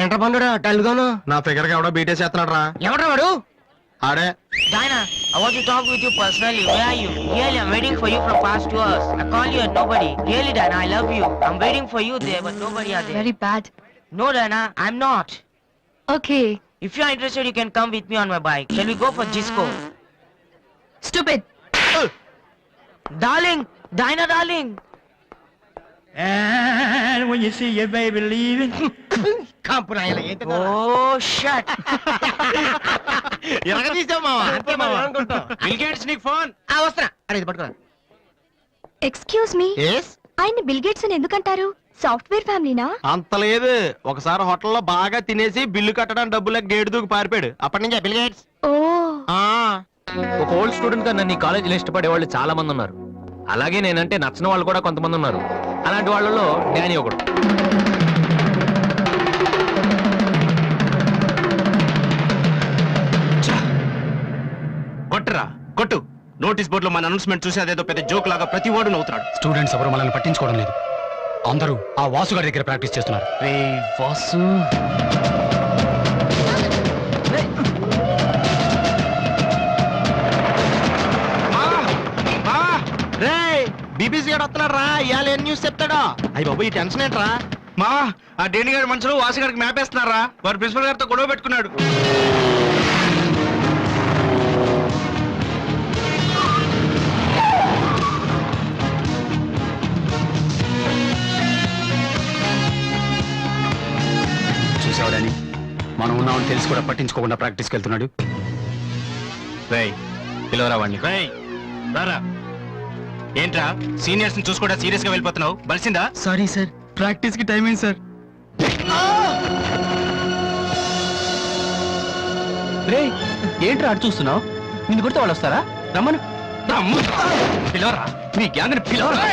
ఏంట్రా పండురా డల్గాను? నా ఫిగర్ కి ఎవడో బీటే చేస్తున్నాడు రా. ఎవడ్రా వాడు? ఆడే. Diana, I want to talk with you personally. Where are you? Really, I'm waiting for you from past 2 hours. I call you and nobody. Really, Diana, I love you. I'm waiting for you there, but nobody are there. Very bad. No, Diana, I'm not. Okay. If you are interested, you can come with me on my bike. Shall we go for disco? Stupid. Darling, Diana, darling. And when you see your baby leaving, కాంపు నాయన ఏంటి? Oh, shut. ఎలాగ తీసావు మావా? అంతే మావా అనుకుంటాం. Bill gates నీకు phone. వస్తున్నా. అరే ఇది పట్టుకోరా. Excuse me. ఎస్. ఆయన బిల్ గేట్స్ అని ఎందుకంటారు? సాఫ్ట్వేర్ ఫ్యామిలీనా? అంత లేదు. ఒకసారి హోటల్లో బాగా తినేసి బిల్లు కట్టడానికి డబ్బులకు గేటు దూకి పారిపోయాడు. అప్పటి నుంచి బిల్ గేట్స్. ఓ. ఒక ఓల్డ్ స్టూడెంట్ గా నన్ను ఈ కాలేజీలో ఇష్టపడే వాళ్ళు చాలా మంది ఉన్నారు. అలాగే నేనంటే నచ్చిన వాళ్ళు కూడా కొంతమంది ఉన్నారు. అలాంటి వాళ్ళలో డానీ ఒకడు. కొట్టురా కొట్టు. నోటీస్ బోర్డులో మన అనౌన్స్మెంట్ చూసి అదేదో పెద్ద జోక్ లాగా ప్రతి వాడు నవ్వుతున్నాడు. స్టూడెంట్స్ ఎవరు మనల్ని పట్టించుకోవడం లేదు. అందరూ ఆ వాసు గారి దగ్గర ప్రాక్టీస్ చేస్తున్నారు. రే వాసు, బీబీసీ గారు వస్తున్నాడు రా. ఇవాళ ఏం న్యూస్ చెప్తాడా? అయ్యి బాబు ఈ టెన్షన్ ఏంట్రా? మా ఆ డేని గారి మనుషులు వాసి గారికి మ్యాప్ వేస్తున్నారా? వారు ప్రిన్సిపల్ గారితో గొడవ పెట్టుకున్నాడు. చూసావడాని మనం ఉన్నామని తెలిసి కూడా పట్టించుకోకుండా ప్రాక్టీస్కి వెళ్తున్నాడు. రేయ్ పిలవరా వాడిని. రేయ్ రారా. ఏంట్రా సీనియర్స్ ని చూసుకోవడా సీరియస్ గా వెళ్ళిపోతున్నావు? బలిసిందా? సారీ సార్, ప్రాక్టీస్ కి టైం అయింది సార్. రే ఏంట్రా అటు చూస్తున్నావు? నిన్ను కొడితే వాళ్ళు వస్తారా? రమ్మను. పిలవరా. నీ గ్యాంగ్ ని పిలవరా.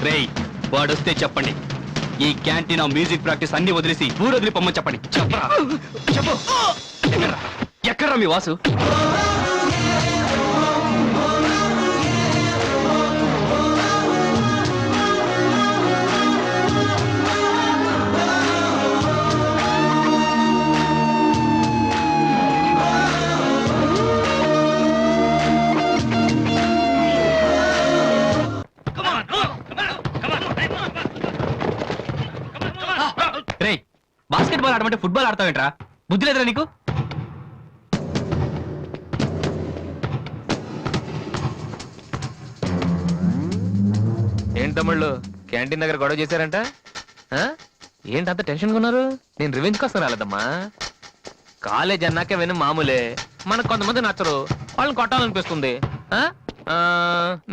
రేయ్ వాడొస్తే చెప్పండి. ఈ క్యాంటీన్ మ్యూజిక్ ప్రాక్టీస్ అన్ని వదిలేసి ఊరొదిలి పొమ్మని చెప్పండి. చెప్పరా చెప్పు. ఎక్కడ్రా మీ వాసు? రేయ్ బాస్కెట్ బాల్ ఆడమంటే ఫుట్బాల్ ఆడతావేంట్రా? బుద్ధి లేదురా నీకు? ఏంటి తమ్ముళ్ళు క్యాంటీన్ దగ్గర గొడవ చేశారంట? ఏంటి అంత టెన్షన్గా ఉన్నారు? నేను రివెంజ్ కోసం రాలేదమ్మా. కాలేజ్ అన్నాకే విని మామూలే. మనకు కొంతమంది నచ్చరు, వాళ్ళని కొట్టాలనిపిస్తుంది.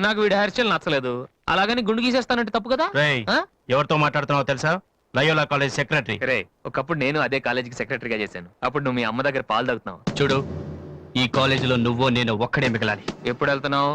నాకు వీడి హెయిర్ స్టైల్ నచ్చలేదు, అలాగని గుండు గీసేస్తానంటే తప్పు కదా? ఎవరితో మాట్లాడుతున్నావో తెలుసా? Loyola college secretary. రే ఒకప్పుడు నేను అదే కాలేజీకి సెక్రటరీగా చేశాను. అప్పుడు నువ్వు మీ అమ్మ దగ్గర పాలు తాగుతున్నావు. చూడు, ఈ కాలేజీలో నువ్వు నేను ఒక్కడే మిగలాలి. ఎప్పుడు వెళ్తున్నావు?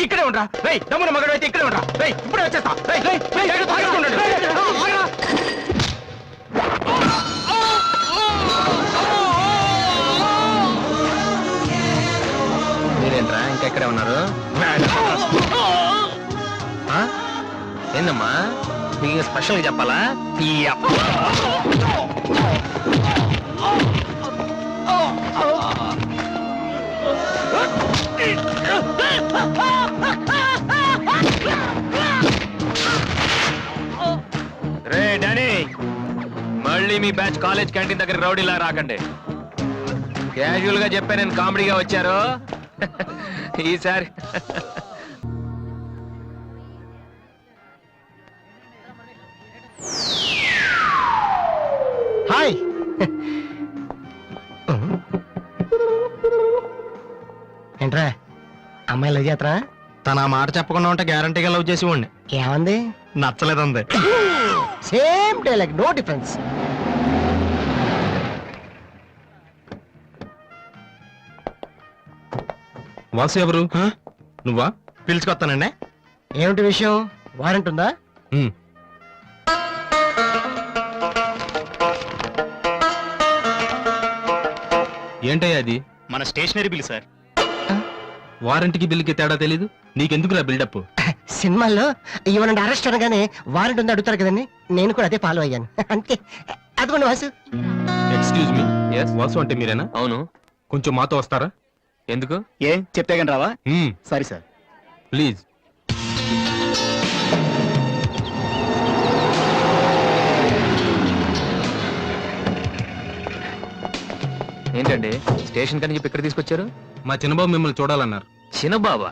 ఇక్కడే ఉండరా. రేయ్ దమ్మున మగడు అయితే ఇక్కడే ఉండరా. రేయ్ ఇప్పుడే వచ్చేస్తా. మీరేంట్రా ఇంకా ఇక్కడే ఉన్నారు? ఏందమ్మా మీకు స్పెషల్ చెప్పాలా రే డానీ మళ్ళీ మీ బ్యాచ్ కాలేజ్ క్యాంటీన్ దగ్గర రౌడీలా రాకండి క్యాజువల్ గా చెప్పా నేను కామెడీగా వచ్చారు ఈసారి హాయ్ ఏంట్రా అమ్మాయి లవ్ చేతరా? తన ఆ మాట చెప్పకుండా ఉంటే గ్యారంటీగా లవ్ చేసి ఉండి ఏమంది? నచ్చలేదంది. Same dialogue, no difference. Vasu ఎవరు? నువ్వా? పిలుచుకొస్తానండి. ఏమిటి విషయం? వారెంట్ ఉందా? ఏంటయ్యా అది? మన స్టేషనరీ బిల్ సార్. వారంటీకి బిల్లుకి తేడా తెలీదు నీకెందుకురా బిల్డప్? సినిమాల్లో ఇవ్వనండి అరెస్ట్ అనగానే వారెంట్ ఉందా అడుగుతారు కదండి, నేను కూడా అదే ఫాలో అయ్యాను అంతే. అదిగోండి Vasu. Excuse me, Yes? Vasu అంటే మీరేనా? అవును కొంచెం మాతో వస్తారా? ఎందుకు ఏ చెప్తే కానీ రావా? సరే సార్. ప్లీజ్. ఏంటండి స్టేషన్ కని చెప్పి ఇక్కడ తీసుకొచ్చారు? మా చిన్నబాబు మిమ్మల్ని చూడాలన్నారు. చిన్నబాబా?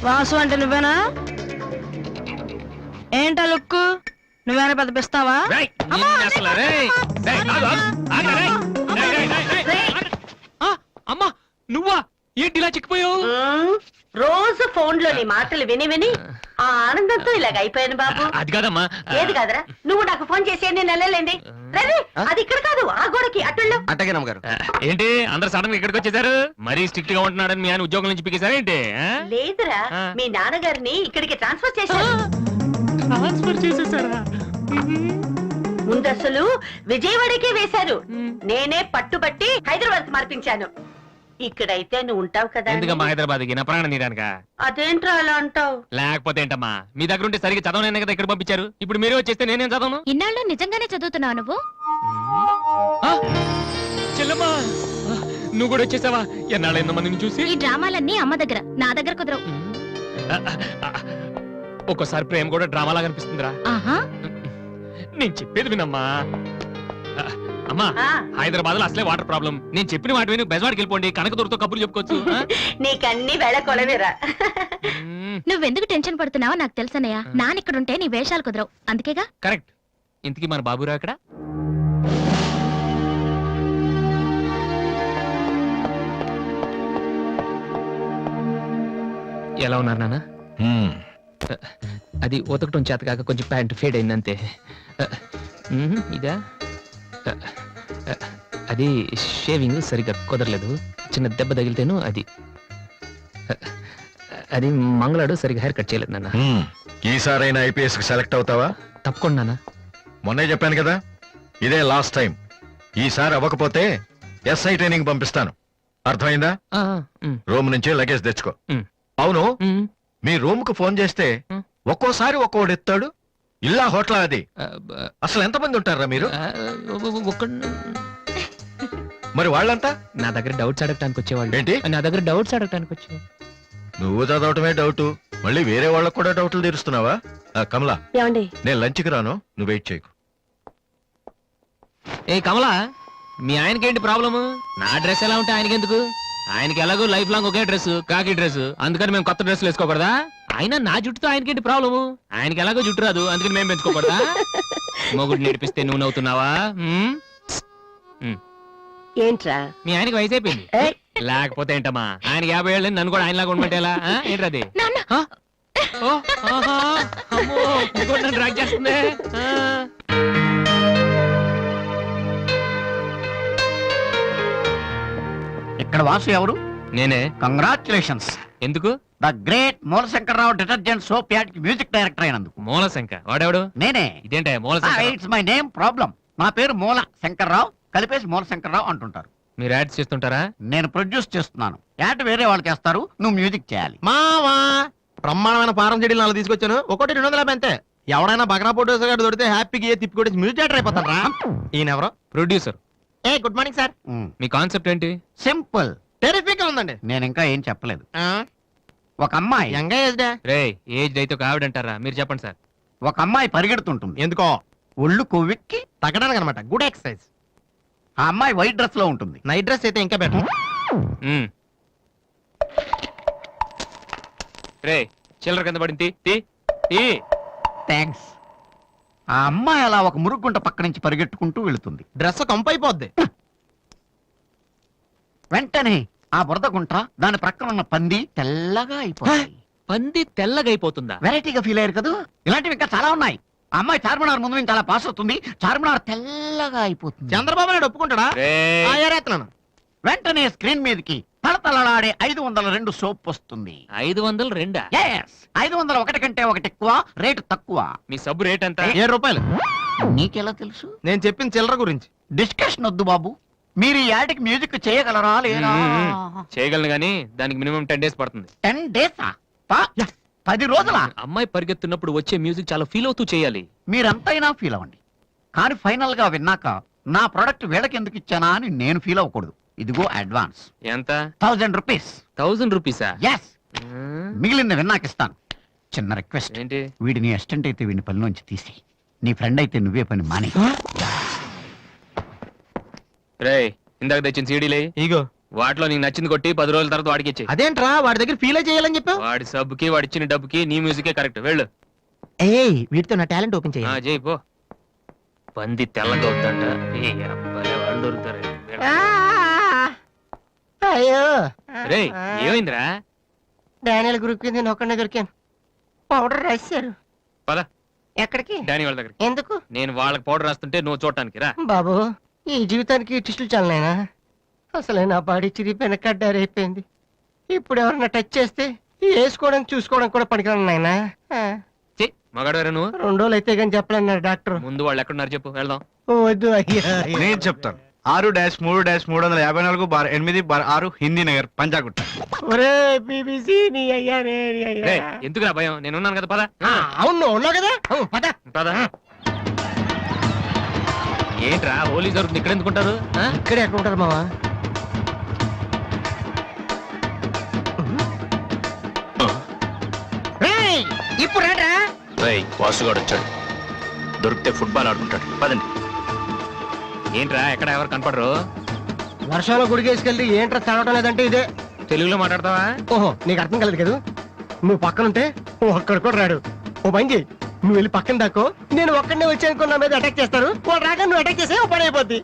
వాసు అంటే నువ్వేనా? ఏంటా లుక్కు? నువ్వేనా పెద్ద పిస్తావా? రేయ్, నిన్ను అసలు, రేయ్, రేయ్, ఆగు, ఆగు, ఆగు, రేయ్. రేయ్, రేయ్, రేయ్, రేయ్, ఆగు. ఆ, అమ్మా నువ్వా? ఏంటి ఇలా చిక్కిపోయావు? రోజు ఫోన్ లో నీ మాటలు విని విని ఆ ఆనందంతో ఇలాగ అయిపోయాను బాబు. అది కాదమ్మా. ఏది కాదరా, నువ్వు నాకు ఫోన్ చేసి ఎన్ని నెలలేండి. రవి, అది ఇక్కడ కాదు, ఆ గోడకి అటుళ్ళు. అట్టగే నమ్మగారు. ఏంటి అందరు సడన్ గా ఇక్కడికి వచ్చేసారు? మరీ స్ట్రిక్ట్ గా ఉంటున్నాడని మీ ఆయన ఉద్యోగం నుంచి పిక్కేశారా ఏంటి? లేదురా, మీ నాన్నగారిని ఇక్కడికి ట్రాన్స్ఫర్ చేశారు. ట్రాన్స్ఫర్ చేసేసారా? ముందు అసలు విజయవాడకే వేశారు. నేనే పట్టుబట్టి హైదరాబాద్ మార్పించాను. ఇక్కడైతే నువ్వు ఉంటావు కదా అని. ఎందుకమ్మా హైదరాబాద్కి నా ప్రాణం తీయడానికా? అదేంట్రా అలా అంటావు? లేకపోతే ఏంటమ్మా, మీ దగ్గర ఉంటే సరిగ్గా చదవనైనా కదా ఇక్కడ పంపించారు. ఇప్పుడు మీరే వచ్చేస్తే నేనేం చదవను? ఇన్నాళ్ళు నిజంగానే చదువుతున్నావు నువ్వు? ఆ, చెల్లమ్మా, ఆ, నువ్వు కూడా వచ్చేసావా? ఎన్నాళ్ళైందో మందిని చూసి. ఈ డ్రామాలన్నీ అమ్మ దగ్గర, నా దగ్గర కుదరవు. ఆ, ఆ, ఒక్కోసారి ప్రేమ కూడా డ్రామాలాగా అనిపిస్తుందిరా. ఆహా, నేను చెప్పేది వినమ్మా. ఆ, అమ్మా, ఆ. హైదరాబాద్ లో అసలే వాటర్ ప్రాబ్లం. నేను చెప్పిన మాట విని బెజవాడికి వెళ్ళిపోండి, కనకదుర్తో కబుర్లు చెప్పుకోవచ్చు. ఆ? నీకన్నీ వేళ కొలవేరా. మ్మ్, నువ్వెందుకు టెన్షన్ పడుతున్నావో నాకు తెలుసనయ్య. నానిక్కడుంటే నీ వేషాలు కుదరవు, అందుకేగా. కరెక్ట్. ఇంతకీ మన బాబురా అక్కడ? ఎలా ఉన్నారు నాన్న? అది ఉతకటం చేత కాక కొంచెం ప్యాంట్ ఫేడ్ అయిందంతే. ఇదా? అది షేవింగ్ సరిగ్గా కుదరలేదు, చిన్న దెబ్బ తగిలితేను. అది అది మంగళాడు సరిగ్గా హెయిర్ కట్ చేయలేదు నాన్న. ఈసారైనా ఐపీఎస్ కి సెలెక్ట్ అవుతావా? తప్పకుండా నాన్న. మొన్నే చెప్పాను కదా, ఇదే లాస్ట్ టైం. ఈసారి అవ్వకపోతే ఎస్ఐ ట్రైనింగ్ పంపిస్తాను. అర్థమైందా? ఆ, ఉమ్, రూమ్ నుంచి లగేజ్ తెచ్చుకో. ఉమ్. అవును, ఉమ్, మీ రూమ్ కు ఫోన్ చేస్తే ఒక్కోసారి ఒక్కోడు ఎత్తాడు. ఇల్లా హోటల్ అది? ఆ, బ- అసలు ఎంతమంది ఉంటారా మీరు? ఆ, మరి వాళ్ళంతా నా దగ్గర డౌట్స్ అడగటానికి వచ్చేవాళ్ళు. ఏంటి? నా దగ్గర డౌట్స్ అడగటానికి వచ్చేవాళ్ళు. నువ్వు చదవటమే డౌట్, మళ్ళీ వేరే వాళ్ళకు కూడా డౌట్లు తీరుస్తున్నావా? కమలా, ఏమండి? నేను లంచ్కి రాను, నువ్వు వెయిట్ చేయకు. ఏ కమలా, మీ ఆయనకేంటి ప్రాబ్లము? నా డ్రెస్ ఎలా ఉంటే ఆయనకి ఎందుకు? ఆయనకి ఎలాగో లైఫ్ లాంగ్ ఒకే డ్రెస్, కాకి డ్రెస్, అందుకని మేము కొత్త డ్రెస్సులు వేసుకోకూడదా? ఆయన నా జుట్టుతో ఆయనకేంటి ప్రాబ్లము? ఆయనకి ఎలాగో జుట్టు రాదు, అందుకని మేము పెంచుకోకూడదా? మొగుడు నేర్పిస్తే నువ్వు నవ్వుతున్నావా? ఏంట్రా? మీ ఆయనకి వయసు అయిపోయింది. ఏయ్. లేకపోతే ఏంటమ్మా, ఆయన 50 ఏళ్ళు నన్ను కూడా ఆయనలాగా ఉండమంటే ఎలా? ఏంటది? నాన్న. ఓ, ఆహా, అమ్మో, ఇంకోటి నన్ను డ్రాగ్ చేస్తుంది. ఆ. ఇక్కడ వాసు ఎవరు? నేనే. కంగ్రాచులేషన్స్. ఎందుకు? The great Moolashankararao detergent soap ad music director అయినందుకు. మూలశంక వాడెవడు? నేనే. ఇదేంటే మూలశంక? It's my name problem. నా పేరు మూల శంకర్రావు, కలిపేసి మూల శంకర్రావు అంటుంటారు. మీరు యాడ్స్ చేస్తుంటారా? నేను ప్రొడ్యూస్ చేస్తున్నాను. యాడ్ వేరే వాళ్ళు చేస్తారు, నువ్వు మ్యూజిక్ చేయాలి. మావా బ్రహ్మాండమైన పారం చెడీలు 4 తీసుకొచ్చాను. ఒకటి 250 అంతే. ఎవడైనా బగ్రా ఫోటోస్ గారు దొరికితే హ్యాపీగా ఏ తిప్పి కొట్టేసి మ్యూజిక్ డైరెక్టర్ అయిపోతాను రా. ఈయన ఎవరో producer. A good morning sir. Me concept ఏంటి? సింపుల్. టెరిఫిక్ గా ఉందండి. నేను ఇంకా ఏం చెప్పలేదు. ఒక అమ్మాయి యంగ్ ఏజ్ రే ఏజ్ అయితే ఒక ఆవిడ అంటారా? మీరు చెప్పండి సార్. ఒక అమ్మాయి పరిగెడుతుంటుంది. ఎందుకో ఒళ్ళు కొవ్వెక్కి. తగ్గడానికి అనమాట. Good exercise. ఆ అమ్మాయి వైట్ డ్రెస్ లో ఉంటుంది. నైట్ డ్రెస్ అయితే ఇంకా బెటర్. మ్మ్. రే చిల్లర కింద పడింది. తీ, తీ. థ్యాంక్స్. ఆ అమ్మాయి అలా ఒక మురుగుంట పక్క నుంచి పరిగెట్టుకుంటూ వెళుతుంది. డ్రెస్ కంపు అయిపోద్ది. వెంటనే ఆ బురద గుంట దాని ప్రక్కన ఉన్న పంది తెల్లగా అయిపోతుంది. పంది తెల్లగా అయిపోతుందా? వెరైటీగా ఫీల్ అయ్యారు కదా. ఇలాంటివి ఇంకా చాలా ఉన్నాయి. ఆ అమ్మాయి చార్మినార్ ముందు నుంచి అలా పాస్ అవుతుంది. చార్మినార్ తెల్లగా అయిపోతుంది. చంద్రబాబు నాయుడు ఒప్పుకుంటాడా? రేయ్. ఆ, ఏరేస్తున్నాను. వెంటనే స్క్రీన్ మీదకి తలతలలాడే 502 సోప్ వస్తుంది. 502? Yes, 501 కంటే ఒకటి ఎక్కువ, రేటు తక్కువ. మీ సబ్బు రేట్ ఎంత? 7 రూపాయలు. నీకెలా తెలుసు? నేను చెప్పిన చిల్లర గురించి. డిస్కషన్ వద్దు బాబు. మీరు ఈ యాడ్కి మ్యూజిక్ చేయగలరా లేదా? చేయగలను గానీ దానికి మినిమం 10 days పడుతుంది. 10 days? 10 రోజుల? అమ్మాయి పరిగెత్తున్నప్పుడు వచ్చే మ్యూజిక్ చాలా ఫీల్ అవుతూ చేయాలి. మీరంతైనా ఫీల్ అవ్వండి, కానీ ఫైనల్ గా విన్నాక నా ప్రొడక్ట్ వీళ్ళకి ఎందుకు ఇచ్చానా అని నేను ఫీల్ అవ్వకూడదు. ఇదిగో అడ్వాన్స్. ఎంత? 1000 రూపీస్. 1000 రూపీసా? ఎస్. మిగిలింది విన్నాక ఇస్తాను. చిన్న రిక్వెస్ట్. ఏంటి? వీడిని అసిస్టెంట్ అయితే వీడిని పనిలోంచి తీసి, నీ ఫ్రెండ్ అయితే నువ్వే పని మాని. రే ఇందాక తెచ్చిన సీడీలే ఇగో వాటిలో నీకు నచ్చింది కొట్టి 10 రోజుల తర్వాత వాడికి ఇచ్చే. అదేంట్రా వాడి దగ్గర ఫీల్ చేయాలని చెప్పావు? వాడి సబ్బుకి వాడి ఇచ్చిన డబ్బుకి నీ మ్యూజికే కరెక్ట్. వెళ్ళు. ఏయ్ వీటితో నా టాలెంట్ ఓపెన్ ఆ, చేయాలి. చేయి పో. పంది తెల్లగా అవుతుందంట. ఏ అబ్బాయి వాళ్ళు దొరుకుతారు. అయ్యో రే ఏమైందిరా? డానియల్ గ్రూప్ కింద నేను ఒక్కడనే దొరికాను. పౌడర్ రాశారు. పద ఎక్కడికి? డానీ వాళ్ళ దగ్గరికి. ఎందుకు? నేను వాళ్ళకి పౌడర్ రాస్తుంటే నువ్వు చూడటానికి రా. బాబు ఈ జీవితానికి టిస్టులు చాలనైనా. అసలే నా బాడీ చిరిగిపోయిన కడ్డారైపోయింది. ఇప్పుడు ఎవరన్నా టచ్ చేస్తే వేసుకోవడం చూసుకోవడం కూడా పనికిరాను నాయనా. మగాడవరా నువ్వు? 2 రోజులు అయితే కానీ చెప్పలేన్నారు డాక్టర్. ముందు వాళ్ళు ఎక్కడున్నారు చెప్పు, వెళ్దాం. వద్దు అయ్యా. నేను చెప్తాను. 6-3-350-8/6 హిందీ నగర్ పంజాగుట్ట. ఒరే బీబీసీ నీ అయ్యా నీ అయ్యా. రే ఎందుకురా భయం, నేను ఉన్నాను కదా. పద. అవును ఉన్నావు కదా. పద. పద. ఏంట్రా హోలీ జరుగుతుంది ఇక్కడ ఎందుకుంటారు? ఇక్కడే ఎక్కడ ఉంటారు మావా? ఇప్పుడు రా. రేయ్ వాసుగాడు వచ్చాడు. దొరికితే ఫుట్బాల్ ఆడుకుంటాడు. పదండి. ఏంట్రా ఎక్కడ ఎవరు కనపడరు? వర్షంలో గుడికేసుకెళ్ళి ఏంట్రా చదవటం లేదంటే ఇదే. తెలుగులో మాట్లాడతావా? ఓహో నీకు అర్థం కలదు కదా. నువ్వు పక్కనుంటే ఒక్కడ కూడా రాడు. ఓ పని చెయ్యి, నువ్వు వెళ్ళి పక్కన దాకో. నేను ఒక్కడనే వచ్చానుకో నా మీద అటాక్ చేస్తారు. వాళ్ళు రాక నువ్వు అటాక్ చేసే పని అయిపోద్ది.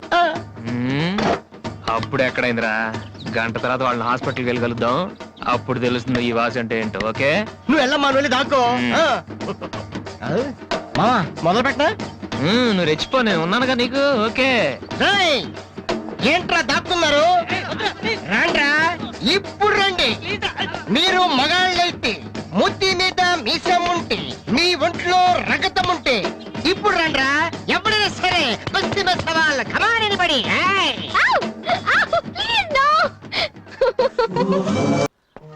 అప్పుడు ఎక్కడైందిరా? గంట తర్వాత వాళ్ళని హాస్పిటల్కి వెళ్ళగలుగుతాం. అప్పుడు తెలుస్తుంది ఈ వాసి అంటే ఏంటో. ఓకే నువ్వు వెళ్ళమ్మా, నువ్వు వెళ్ళి దాక్కో. మావా మొదలు పెట్టనా? నువ్వు రెచ్చిపో, నేను ఉన్నానుగా నీకు. ఓకే ఏంట్రా దాక్కున్నారు? రండ్రా ఇప్పుడు రండి. మీరు మగాళ్ళైతే ముద్ది మీద మీసం ఉంటే, మీ ఒంట్లో రగతం ఉంటే ఇప్పుడు రండ్రా. ఎవరైనా సరే బస్తీ సవాల్ కమానని పడి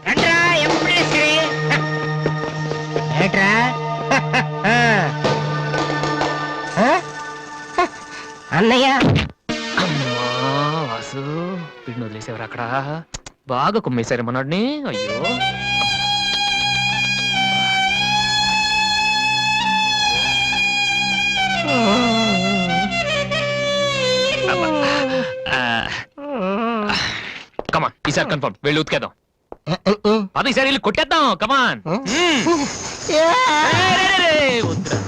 రండ్రా. ఎప్పుడైనా సరే ఏట్రా అన్నయ్య. వాసు వీడిని వదిలేసేవారు అక్కడ. బాగా కుమ్మేశారు మనోడిని. అయ్యో కమాన్, ఈసారి కన్ఫర్మ్ వెళ్ళి ఉతికేద్దాం. అది ఈసారి వెళ్ళి కొట్టేద్దాం. కమాన్. వద్దురా.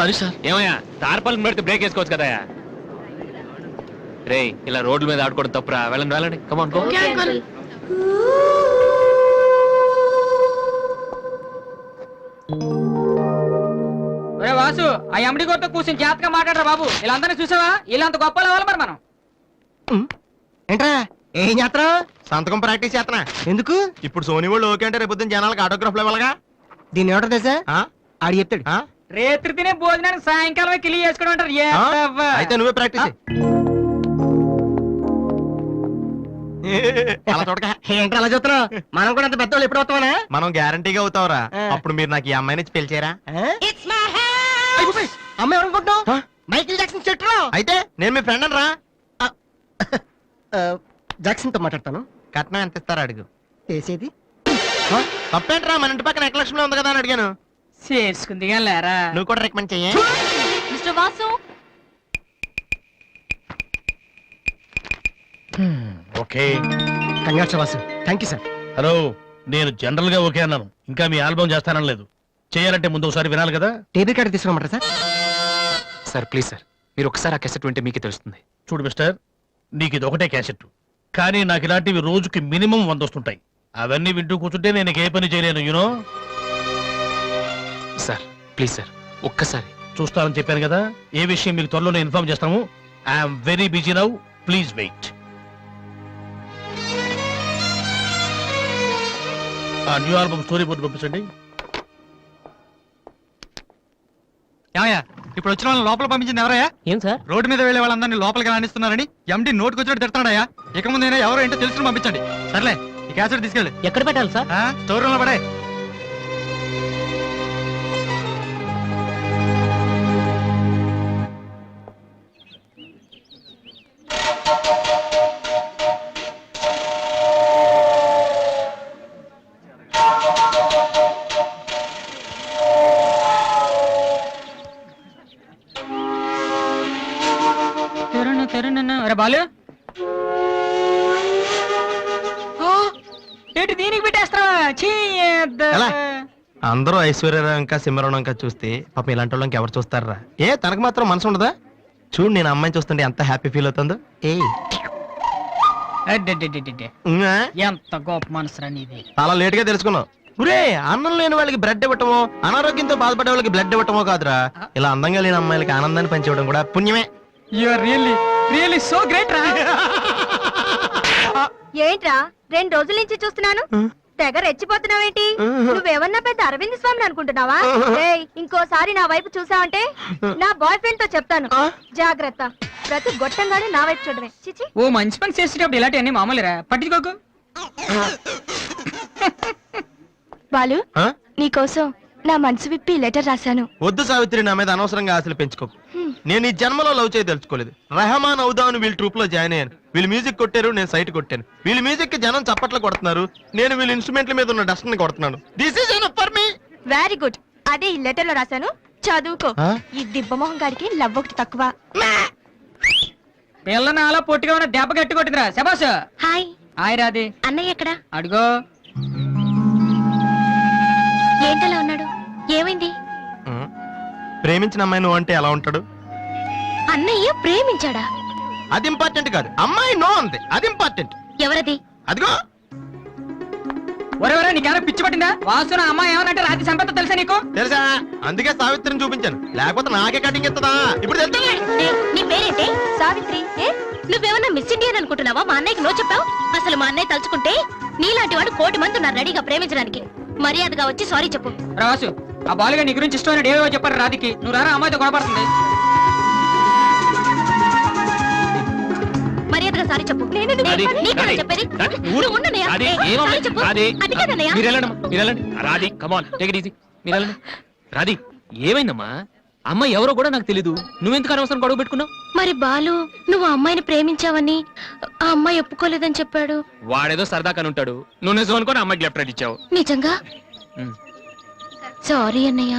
Sorry sir. ఏమయ్యా తార్పాలను పెడితే బ్రేక్ వేసుకోవచ్చు కదా. రే ఇలా రోడ్ల మీద ఆడుకోవడం తప్పురా. వెళ్ళండి వెళ్ళండి, కమాన్ గో. ఒరే వాసు, ఆ ఎండి కొడుతో కూర్చొని జాగ్రత్తగా మాట్లాడరా బాబు. వీళ్ళందరినీ చూసావా? వీళ్ళంత గొప్ప అవ్వాలి మరి మనం. ఏంట్రా ఏం చేస్తున్నావు? సంతకం ప్రాక్టీస్ చేస్తున్నా. ఎందుకు? ఇప్పుడు సోనీ వాళ్ళు ఓకే అంటే రేపు పొద్దున్న జనాలకు ఆటోగ్రాఫ్లు ఇవ్వాలిగా. దీన్ని ఏమంటారు తెలుసా? ఆ? ఆడి చెప్తాడు. ఆ? రేత్రి తినే భోజనానికి సాయంకాలమే కిలి చేసుకోవడం అంటారు. ఏ ఆ? అవ్వ. అయితే నువ్వే ప్రాక్టీస్ చెయ్. అలా చూడక. ఏంట్రా అలా చూస్తున్నావు? మనం కూడా అంత పెద్దవాళ్ళు ఎప్పుడు వస్తామనా? మనం గ్యారంటీగా అవుతావురా. ఆ. అప్పుడు మీరు నాకు ఈ అమ్మాయిని ఇచ్చి పిలిచారా? అమ్మ ఎవరనుకుంటున్నావు? మైకిల్ జాక్సన్ చెట్టు. అయితే నేను మీ ఫ్రెండ్ రా. జాక్సన్ తో మాట్లాడతాను. కట్నం ఎంత ఇస్తారా అడుగు. చేసేది తప్పేంట్రా, మన ఇంటి పక్కన ఎక్లక్ష్మి ఉంది కదా అని అడిగాను. చేసుకుంది కానీ లేరా. నువ్వు కూడా రికమెండ్ చెయ్యి. Mister Vasu, okay. Congrats Vasu. Thank you sir. Hello, నేను జనరల్ గా ఓకే అన్నాను, ఇంకా మీ ఆల్బమ్ చేస్తానని లేదు. చేయాలంటే ముందు ఒకసారి వినాలి కదా. టేబుల్ కార్డు తీసుకురమ్మంటారా సార్? సార్ ప్లీజ్ సార్, మీరు ఒకసారి ఆ కెసెట్ వింటే మీకే తెలుస్తుంది. చూడు మిస్టర్, నీకు ఇది ఒకటే క్యాసెట్, కానీ నాకు ఇలాంటివి రోజుకి మినిమం 100 వస్తుంటాయి. అవన్నీ వింటూ కూర్చుంటే నేను ఏ పని చేయలేను. యూనో. సార్ ప్లీజ్ సార్, ఒక్కసారి. చూస్తానని చెప్పాను కదా. ఏ విషయం మీకు త్వరలోనే ఇన్ఫార్మ్ చేస్తాము. I'm very busy now, please wait. ఆ న్యూ ఆల్బమ్ స్టోరీ బోర్డు పంపించండి. ఇప్పుడు వచ్చిన వాళ్ళని లోపల పంపించింది ఎవరయ్యా? ఏం సార్? రోడ్డు మీద వెళ్లే వాళ్ళందరినీ లోపలికి రాణిస్తున్నారని ఎండి నోటుకు వచ్చినట్టు తిడతాడయ్యా. ఇక ముందైనా ఎవరో ఏంటో తెలుసుకుని పంపించండి. సర్లే, ఈ క్యాసెట్ తీసుకెళ్ళి ఎక్కడ పెట్టాలి సార్? స్టోర్ రూమ్ లో పడే. అరే బాలు, ఏంటి దీనికి పెట్టేస్తావా? ఎలా? అందరూ ఐశ్వర్యరావు ఇంకా సింహరావు ఇంకా చూస్తే పాపం ఇలాంటి వాళ్ళకి ఎవరు చూస్తారా? ఏ తనకు మాత్రం మనసు ఉండదా? చూడు, నేను అమ్మాయిని చూస్తుంటే ఎంత హ్యాపీ ఫీల్ అవుతుందో. ఏ ఎంత గొప్ప మనసురా నీది. చాలా లేట్ గా తెలుసుకున్నావు. ఒరే, అన్నం లేని వాళ్ళకి బ్లడ్ ఇవ్వటమో, అనారోగ్యంతో బాధపడే వాళ్ళకి బ్లడ్ ఇవ్వటమో కాదురా, ఇలా అందంగా లేని అమ్మాయిలకి ఆనందాన్ని పంచివ్వడం కూడా పుణ్యమే. You are really really so great రా. ఏంట్రా 2 రోజుల నుంచి చూస్తున్నాను, తెగ రెచ్చిపోతున్నావేంటి? నువ్వేమన్నా పెద్ద అరవింద్ స్వామిని అనుకుంటున్నావా? ఏయ్, ఇంకోసారి నా వైపు చూసావంటే నా బాయ్ ఫ్రెండ్ తో చెప్తాను. జాగ్రత్త. ప్రతి గొట్టంగానే నా వైపు చూడమే. చిచి. ఓ మంచి పని చేసేటప్పుడు ఇలాంటివన్నీ మామూలురా, పట్టించుకోకు. బాలు, ఆ? నీకోసం నా మనసు విప్పి లెటర్ రాశాను. వద్దు సావిత్రి, నా మీద అనవసరంగా ఆశలు పెంచుకోకు. నేను ఈ జన్మలో లవ్ చేయ తెలుసుకోలేదు. రెహమాన్ అవుదామని వీళ్ళ ట్రూప్ లో జాయిన్ అయ్యాను. వీళ్ళు మ్యూజిక్ కొట్టారు, నేను సైట్ కొట్టాను. వీళ్ళ మ్యూజిక్ కి జనం చప్పట్లు కొడుతున్నారు, నేను వీళ్ళ ఇన్స్ట్రుమెంట్ల మీద ఉన్న డస్ట్ ని కొడుతున్నాను. This is enough for me. Very good. అదే ఈ లెటర్ లో రాశాను, చదువుకో. ఆ? ఈ దిబ్బమోహం గారికి లవ్ ఒకటి తక్కువ. పిల్లని అలా పొట్టిగా ఉన్న దెబ్బ గట్టి కొట్టిందిరా. శబాష్. హాయ్. హాయ్ రాది. అన్నయ్య ఎక్కడా? అడుగో. ఏంటలా ఉన్నాడు? ఏమైంది? ప్రేమించిన అమ్మాయి నువ్వు అంటే ఎలా ఉంటాడు? అన్నయ్య ప్రేమించాడా? అది ఇంపార్టెంట్ కాదు, అమ్మాయి నో అంతే, అది ఇంపార్టెంట్. ఎవరది? అదిగో. ఒరే నీకేమైనా పిచ్చి పట్టిందా? వాసు అమ్మాయి ఏమనంటే రాత్రి సంపద తెలుసా నీకు? తెలుసా, అందుకే సావిత్రిని చూపించాను, లేకపోతే నాకే కటింగ్ ఇస్తుందా? ఇప్పుడు తెలుసా? నీ పేరేంటి? సావిత్రి. నువ్వేమన్నా మిస్ ఇండియన్ అనుకుంటున్నావా? మా అన్నయ్యకి నో చెప్పావు. అసలు మా అన్నయ్య తలుచుకుంటే నీలాంటి వాడు 1,000,000 మంది ఉన్నారు రెడీగా ప్రేమించడానికి. మర్యాదగా వచ్చి సారీ చెప్పు. రాసు, ఆ బాలుగా నీ గురించి ఇష్టమైన ఏవో చెప్పారు రాధికి. నువ్వు రారా, అమ్మాయితో గొడవపడుతుంది. మర్యాదగా సారీ చెప్పు. నీకన్నా చెప్పేది. నువ్వు ఉండనయ్యా. సారీ చెప్పు. అది కాదన్నయ్యా. రాధి, కమాన్, టేక్ ఇట్ ఈజీ. మీరు వెళ్ళండి. రాధి, ఏమైందమ్మా? అమ్మాయి ఎవరో కూడా నాకు తెలీదు, నువ్వెందుకు అనవసరం గొడవ పెట్టుకున్నావు? మరి బాలు, నువ్వు ఆ అమ్మాయిని ప్రేమించావని ఆ అమ్మాయి ఒప్పుకోలేదని చెప్పాడు. వాడేదో సరదా కని ఉంటాడు, నువ్వు నిజం అనుకుని అమ్మాయికి లెఫ్ట్ రైట్ ఇచ్చావు. నిజంగా? సారీ అన్నయ్య.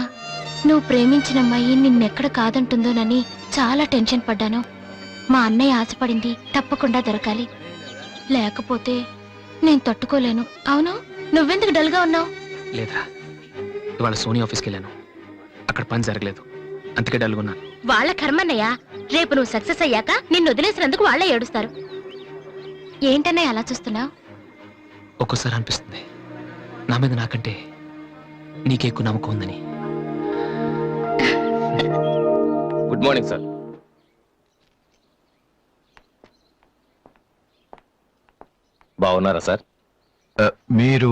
నువ్వు ప్రేమించిన అమ్మాయి నిన్నెక్కడ కాదంటుందోనని చాలా టెన్షన్ పడ్డాను. మా అన్నయ్య ఆశపడింది తప్పకుండా దొరకాలి, లేకపోతే నేను తట్టుకోలేను. అవును, నువ్వెందుకు డల్గా ఉన్నావు? లేదురా, ఇవాళ సోనీ ఆఫీస్కి వెళ్ళాను, అక్కడ పని జరగలేదు. అందుకే డల్గున్నాను. వాళ్ళ కర్మన్నయ్య, రేపు నువ్వు సక్సెస్ అయ్యాక నిన్ను వదిలేసినందుకు వాళ్ళే ఏడుస్తారు. ఏంటన్నయ్య అలా చూస్తున్నావు? ఒక్కోసారి అనిపిస్తుంది నా మీద నాకంటే నీకే ఎక్కువ నమ్మకం ఉందని. Good morning sir. బాగున్నారా సార్? మీరు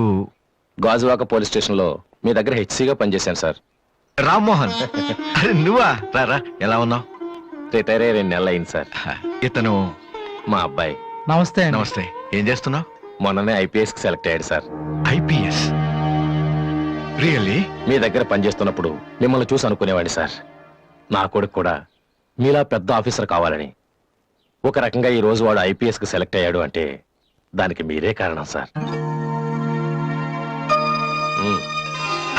గాజువాక పోలీస్ స్టేషన్లో మీ దగ్గర హెచ్సిగా పనిచేశాను సార్. రామ్మోహన్. అరే నువ్వా? రారా, ఎలా ఉన్నావు? రిటైర్ అయ్యి 2 నెలలు అయింది సార్. ఇతను మా అబ్బాయి. నమస్తే. నమస్తే. ఏం చేస్తున్నావు? మొన్ననే ఐపీఎస్ కి సెలెక్ట్ అయ్యాడు సార్. ఐపీఎస్? రియల్లీ? మీ దగ్గర పనిచేస్తున్నప్పుడు మిమ్మల్ని చూసి అనుకునేవాడిని సార్, నా కొడుకు కూడా మీలా పెద్ద ఆఫీసర్ కావాలని. ఒక రకంగా ఈ రోజు వాడు ఐపీఎస్ కి సెలెక్ట్ అయ్యాడు అంటే దానికి మీరే కారణం సార్.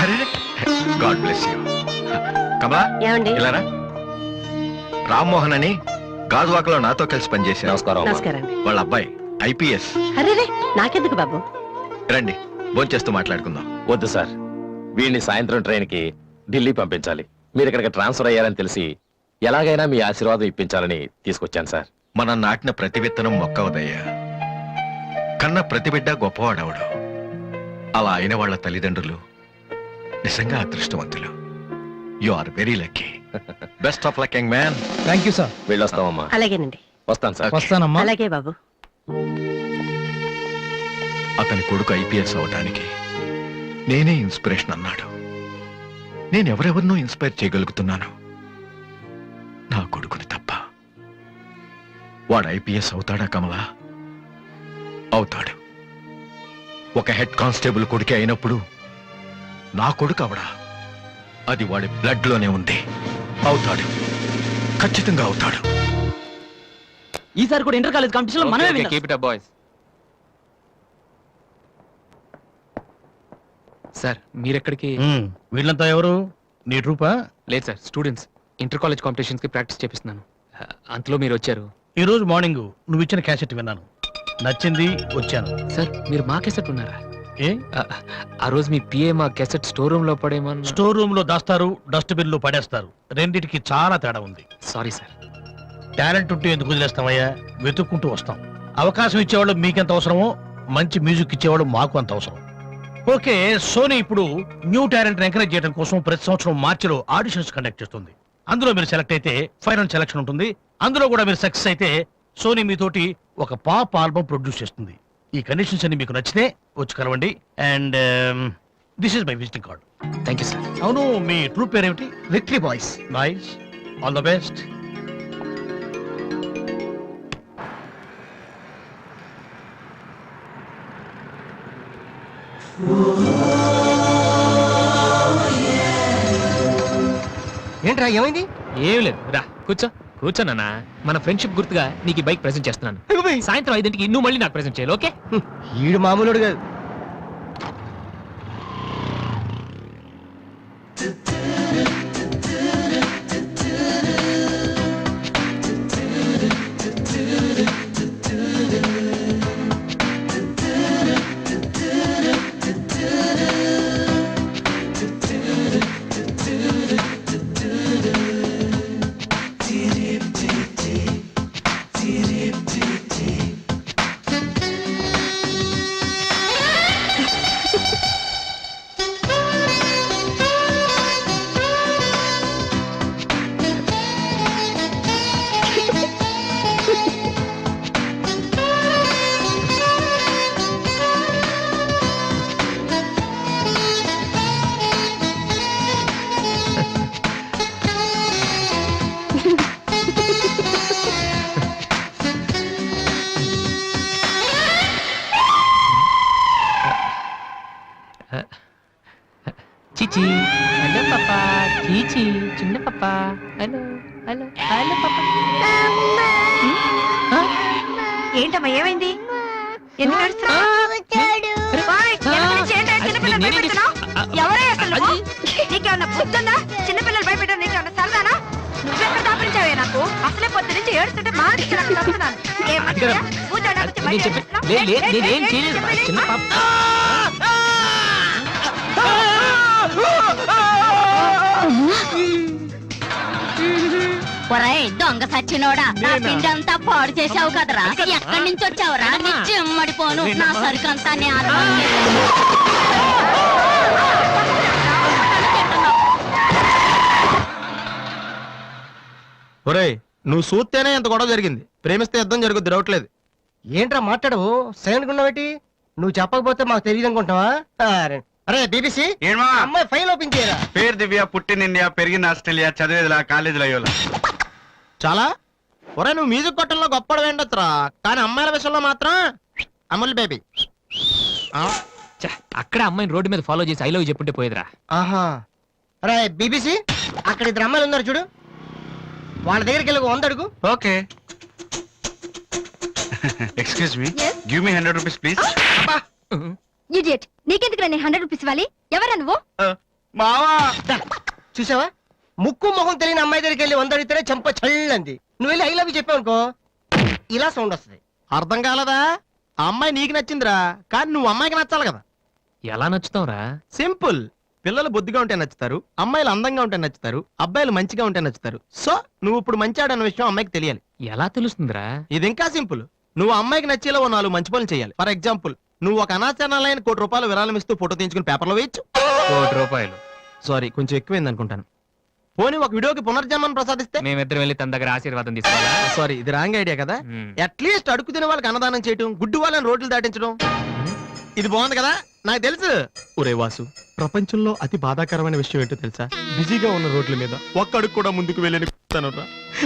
అరే గాడ్ బ్లెస్ యూ. కమలా, ఏమండి? ఇలా రా. రామ్మోహన్ అని గాజువాకలో నాతో కలిసి పనిచేశారు. నమస్కారం అమ్మా. నమస్కారం అండి. వాళ్ళ అబ్బాయి ఐపీఎస్. అరే నాకెందుకు బాబు? రండి, భోంచేస్తూ మాట్లాడుకుందాం. వద్దు సార్, వీడిని సాయంత్రం ట్రైన్ కి ఢిల్లీ పంపించాలి. మీరు ఇక్కడికి ట్రాన్స్ఫర్ అయ్యారని తెలిసి ఎలాగైనా మీ ఆశీర్వాదం ఇప్పించాలని తీసుకొచ్చాను సార్. మనం నాటిన ప్రతి విత్తనం మొక్కవదయ్యా. కన్న ప్రతి బిడ్డ గొప్పవాడవడు. అలా అయిన వాళ్ళ తల్లిదండ్రులు నిజంగా అదృష్టవంతులు. You are very lucky. Best of luck young man. Thank you sir. వెళ్ళొస్తామమ్మా. అలాగేనండి. వస్తాను సార్. వస్తానమ్మా. అలాగే బాబు. అతని కొడుకు ఐపీఎస్ అవడానికి నేనే ఇన్స్పిరేషన్ అన్నాడు. నేను ఎవరెవరినో ఇన్స్పైర్ చేయగలుగుతున్నాను, నా కొడుకుని తప్ప. వాడు ఐపీఎస్ అవుతాడా కమలా? అవుతాడు. ఒక హెడ్ కానిస్టేబుల్ కొడుకే అయినప్పుడు నా కొడుకు అవడా? అది వాడి బ్లడ్ లోనే ఉంది. అవుతాడు, ఖచ్చితంగా అవుతాడు. ఈసారి కూడా ఇంటర్ కాలేజ్ కాంపిటీషన్ లో మనమే విన్నాం. Keep it up boys. Sir మీరెక్కడికి? వీళ్ళంతా ఎవరు? నీ ట్రూపా? లేదు sir, students. Inter college competitions కి ప్రాక్టీస్ చేపిస్తున్నాను. అంతలో మీరు వచ్చారు. ఈ రోజు మార్నింగ్ నువ్వు ఇచ్చిన క్యాసెట్ విన్నాను, నచ్చింది, వచ్చాను. సార్ మీరు మా కెసెట్ ఉన్నారా? ఏ? ఆ రోజు మీ పిఏ మా కెసెట్ స్టోర్ రూమ్ లో పడేమన్నా. స్టోర్ రూమ్ లో దాస్తారు, డస్ట్బిన్ లో పడేస్తారు. రెండిటికి చాలా తేడా ఉంది. Sorry sir. టాలెంట్ ఉంటే ఎందుకు వదిలేస్తామయ్యా? వెతుక్కుంటూ వస్తాం. అవకాశం ఇచ్చేవాళ్ళు మీకెంత అవసరమో మంచి మ్యూజిక్ ఇచ్చేవాళ్ళు మాకు అంత అవసరం. ఓకే, సోనీ ఇప్పుడు న్యూ టాలెంట్ ఎంకరేజ్ చేయడం కోసం ప్రతి సంవత్సరం మార్చిలో ఆడిషన్స్ కండక్ట్ చేస్తుంది. అందులో మీరు సెలెక్ట్ అయితే ఫైనల్ సెలక్షన్ ఉంటుంది. అందులో కూడా మీరు సక్సెస్ అయితే సోనీ మీతోటి ఒక పాప్ ఆల్బమ్ ప్రొడ్యూస్ చేస్తుంది. ఈ కండిషన్స్ అన్ని మీకు నచ్చితే వచ్చి కలవండి. And this is my visiting card. Thank you sir. అవును, మీ ట్రూప్ పేరేమిటి? Victory boys. Nice, all the best. ఏంట్రా ఏమైంది? ఏం లేదు, రా కూర్చో. కూర్చోనన్నా, మన ఫ్రెండ్షిప్ గుర్తుగా నీకు ఈ బైక్ ప్రెజెంట్ చేస్తున్నాను. సాయంత్రం 5ంటికి నువ్వు మళ్ళీ నాకు ప్రెజెంట్ చేయాలి, ఓకే? ఈడు మామూలుడు కాదు. చీచి, హలో పాపా. చీచి, చిన్న పాపా. హలో హలో హలో పాపా. ఏంటమ్మా ఏమైంది? ఎందుకు ఏడుస్తున్నావ్? ఓయ్, వెనక నుంచి ఏంటి చిన్నపిల్లలు భయపెడుతున్నావ్? ఎవరే అసలు నువ్వు? నీకేమన్నా బుద్ధుందా? చిన్నపిల్లలు భయపెట్టడం నీకేమన్నా సరదానా? నువ్వెక్కడ దాపరించావే నాకు? అసలే పొద్దు నుంచి ఏడుస్తుంటే మా నుంచి నాకు తప్పుతున్నాను. ఏం మంచిదా? కూర్చోడానికి వచ్చి బయట ఏడుస్తున్నావ్? నేనేం చేయలేదు, చిన్న పాప. ఒరేయ్ దొంగ సచ్చినోడా నా పిండి అంతా పాడు చేసావు కదరా ఎక్కడి నుంచి వచ్చావురా నీ చెమ్మడిపోను నా సరుకంతా నేను ఒరేయ్ నువ్వు చూస్తేనే ఎంత గొడవ జరిగింది, ప్రేమిస్తే యుద్ధం జరుగుద్ది, డౌట్ లేదు. ఏంట్రా మాట్లాడవు సైలెంట్ ఉన్నావేటి? నువ్వు చెప్పకపోతే మాకు తెలియదు అనుకుంటావా? అరే బీబీసీ అమ్మాయి ఫైల్ ఓపెన్ చేయరా. పేరు దివ్య, పుట్టిన ఇండియా, పెరిగిన ఆస్ట్రేలియా, చదివేదిలా కాలేజీలో అయ్యోలా. చాలా ఒరే నువ్వు మ్యూజిక్ కొట్టంలో గొప్పడు వేండొచ్చురా, కానీ అమ్మాయిల విషయంలో మాత్రం అమూల్ బేబీ. అక్కడ అమ్మాయిని రోడ్డు మీద ఫాలో చేసి ఐ లవ్ చెప్పుంటే పోయేదిరా. ఆహా అరే బీబీసీ అక్కడ ఇద్దరు అమ్మాయిలు ఉన్నారు చూడు, వాళ్ళ దగ్గరికి వెళ్ళి 100 అడుగు. Okay. Excuse me, Yes? Give me 100 rupees please. Idiot నీకెందుకు నేను 100 రూపీస్ ఇవ్వాలి ఎవరా నువ్వు మావా దా, చూసావా ముక్కు మొహం తెలియని అమ్మాయి దగ్గరికి వెళ్ళి 100 అడిగితేనే చెంప చల్లంది. నువ్వు వెళ్ళి ఐ లవ్ యూ చెప్పావు అనుకో ఇలా సౌండ్ వస్తుంది. అర్థం కాలదా? ఆ అమ్మాయి నీకు నచ్చిందిరా, కానీ నువ్వు అమ్మాయికి నచ్చాలి కదా. ఎలా నచ్చుతావురా? సింపుల్. పిల్లలు బొద్దుగా ఉంటే నచ్చుతారు, అమ్మాయిలు అందంగా ఉంటే నచ్చుతారు, అబ్బాయిలు మంచిగా ఉంటే నచ్చుతారు. సో నువ్వు ఇప్పుడు మంచాడు అన్న విషయం అమ్మాయికి తెలియాలి. ఎలా తెలుస్తుందిరా? ఇది ఇంకా సింపుల్. నువ్వు అమ్మాయికి నచ్చేలా 4 మంచి పనులు చేయాలి. ఫర్ ఎగ్జాంపుల్, నువ్వు ఒక అనాచరణలైన ₹1,00,00,000 విరాళం ఇస్తూ ఫోటో తీయించుకుని పేపర్లో వేయచ్చు. ₹1,00,00,000 సారీ కొంచెం ఎక్కువైంది అనుకుంటాను. పోనీ ఒక వీడియోకి పునర్జన్మను ప్రసాదిస్తే? మేమిద్దరం వెళ్ళి తన దగ్గర ఆశీర్వాదం తీసుకోవాలా? సారీ ఇది రాంగ్ ఐడియా కదా. అట్లీస్ట్ అడుగు తినే వాళ్ళకి అన్నదానం చేయటం, గుడ్డు వాళ్ళని రోడ్లు దాటించడం, ఇది బాగుంది కదా. నాకు తెలుసు. ఒరే వాసు, ప్రపంచంలో అతి బాధాకరమైన విషయం ఏంటో తెలుసా? బిజీగా ఉన్న రోడ్ల మీద ఒక్క అడుగు కూడా ముందుకు వెళ్ళని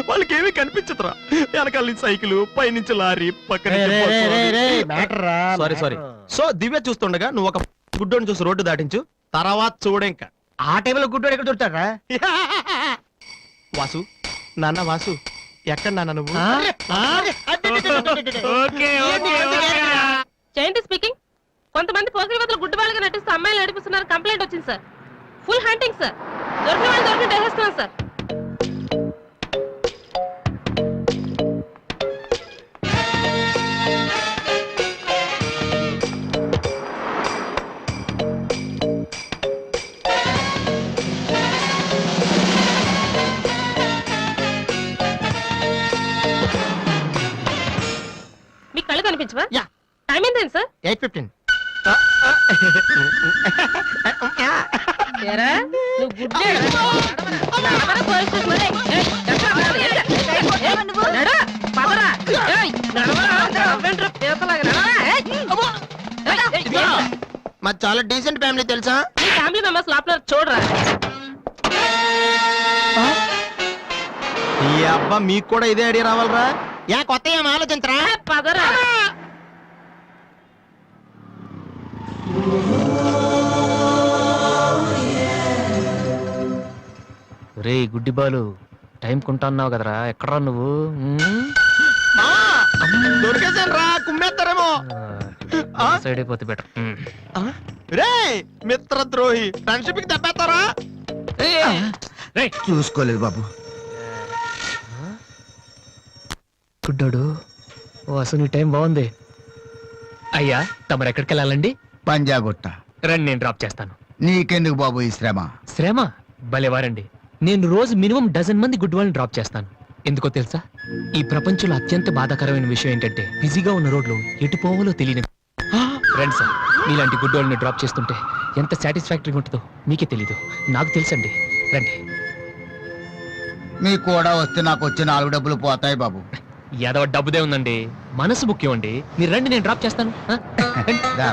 వాళ్ళకి ఏమీ కనిపించదురా. వెనకాల నుంచి సైకిల్, పైనుంచి లారీ, పక్కన సారీ. సో దివ్య చూస్తుండగా నువ్వు ఒక గుడ్డోని చూసి రోడ్డు దాటించు, తర్వాత చూడే ఇంకా. ఆ టైంలో గుడ్డోడు ఎక్కడ దొరుకుతాడా? వాసు, నాన్న వాసు, ఎక్కడ నాన్న నువ్వు? జయంతి స్పీకింగ్. కొంతమంది పోకిరి వదలు గుడ్డి వాళ్ళగా నటిస్తూ అమ్మాయిలు నడిపిస్తున్నారు, కంప్లైంట్ వచ్చింది సార్. ఫుల్ హంటింగ్ సార్, దొరికిన వాళ్ళు దొరికి చేసేస్తున్నాం సార్. మీకు కళ్ళు కనిపించవా? యా. టైం ఏంటండి సార్? 8:15. ఏరా, నువ్వు గుడ్డే. నడవరా పోలీస్ స్టేషన్ లో. ఏయ్, ఎక్కడ పోవాలి? నడు, పదరా. ఏయ్, నడవరా. వెంట్రా, పేసలాగా నడవరా. ఏయ్, మాది చాలా డీసెంట్ ఫ్యామిలీ తెలుసా? మీ ఫ్యామిలీ మెంబర్స్ లోపల చూడరా. ఈ అబ్బా మీకు కూడా ఇదే ఐడియా రావాలరా? యా కొత్త ఏం ఆలోచించరా? పదరా. రే గుడ్డి బాలు, టైం కొంటా అన్నావు కదరా, ఎక్కడరా నువ్వు? దొరికేసాను రా, కుమ్మేస్తారేమో. సైడ్ అయిపోతే బెటర్. రే మిత్రద్రోహి, ఫ్రెండ్షిప్ కి దెబ్బేస్తారా? చూసుకోలేదు బాబు. గుడ్డోడు, ఓ అసలు నీ టైం బాగుంది. అయ్యా తమరు ఎక్కడికి వెళ్ళాలండి? పంజాగుట్ట. రండి నేను డ్రాప్ చేస్తాను. నీకెందుకు బాబు ఈ శ్రమ? శ్రమ భలేవారండి. నేను రోజు మినిమం 12 మంది గుడ్ వాళ్ళని డ్రాప్ చేస్తాను. ఎందుకో తెలుసా? ఈ ప్రపంచంలో అత్యంత బాధాకరమైన విషయం ఏంటంటే బిజీగా ఉన్న రోడ్లు ఎటు పోవాలో తెలియని. రండి సార్, మీలాంటి గుడ్ వాళ్ళని డ్రాప్ చేస్తుంటే ఎంత సాటిస్ఫాక్టరీగా ఉంటుందో మీకే తెలీదు, నాకు తెలుసండి. రండి. మీకు కూడా వస్తే నాకు వచ్చే 4 డబ్బులు పోతాయి బాబు. ఏదో డబ్బుదే ఉందండి, మనసు ముఖ్యం అండి. మీరు రండి, నేను డ్రాప్ చేస్తాను. దా.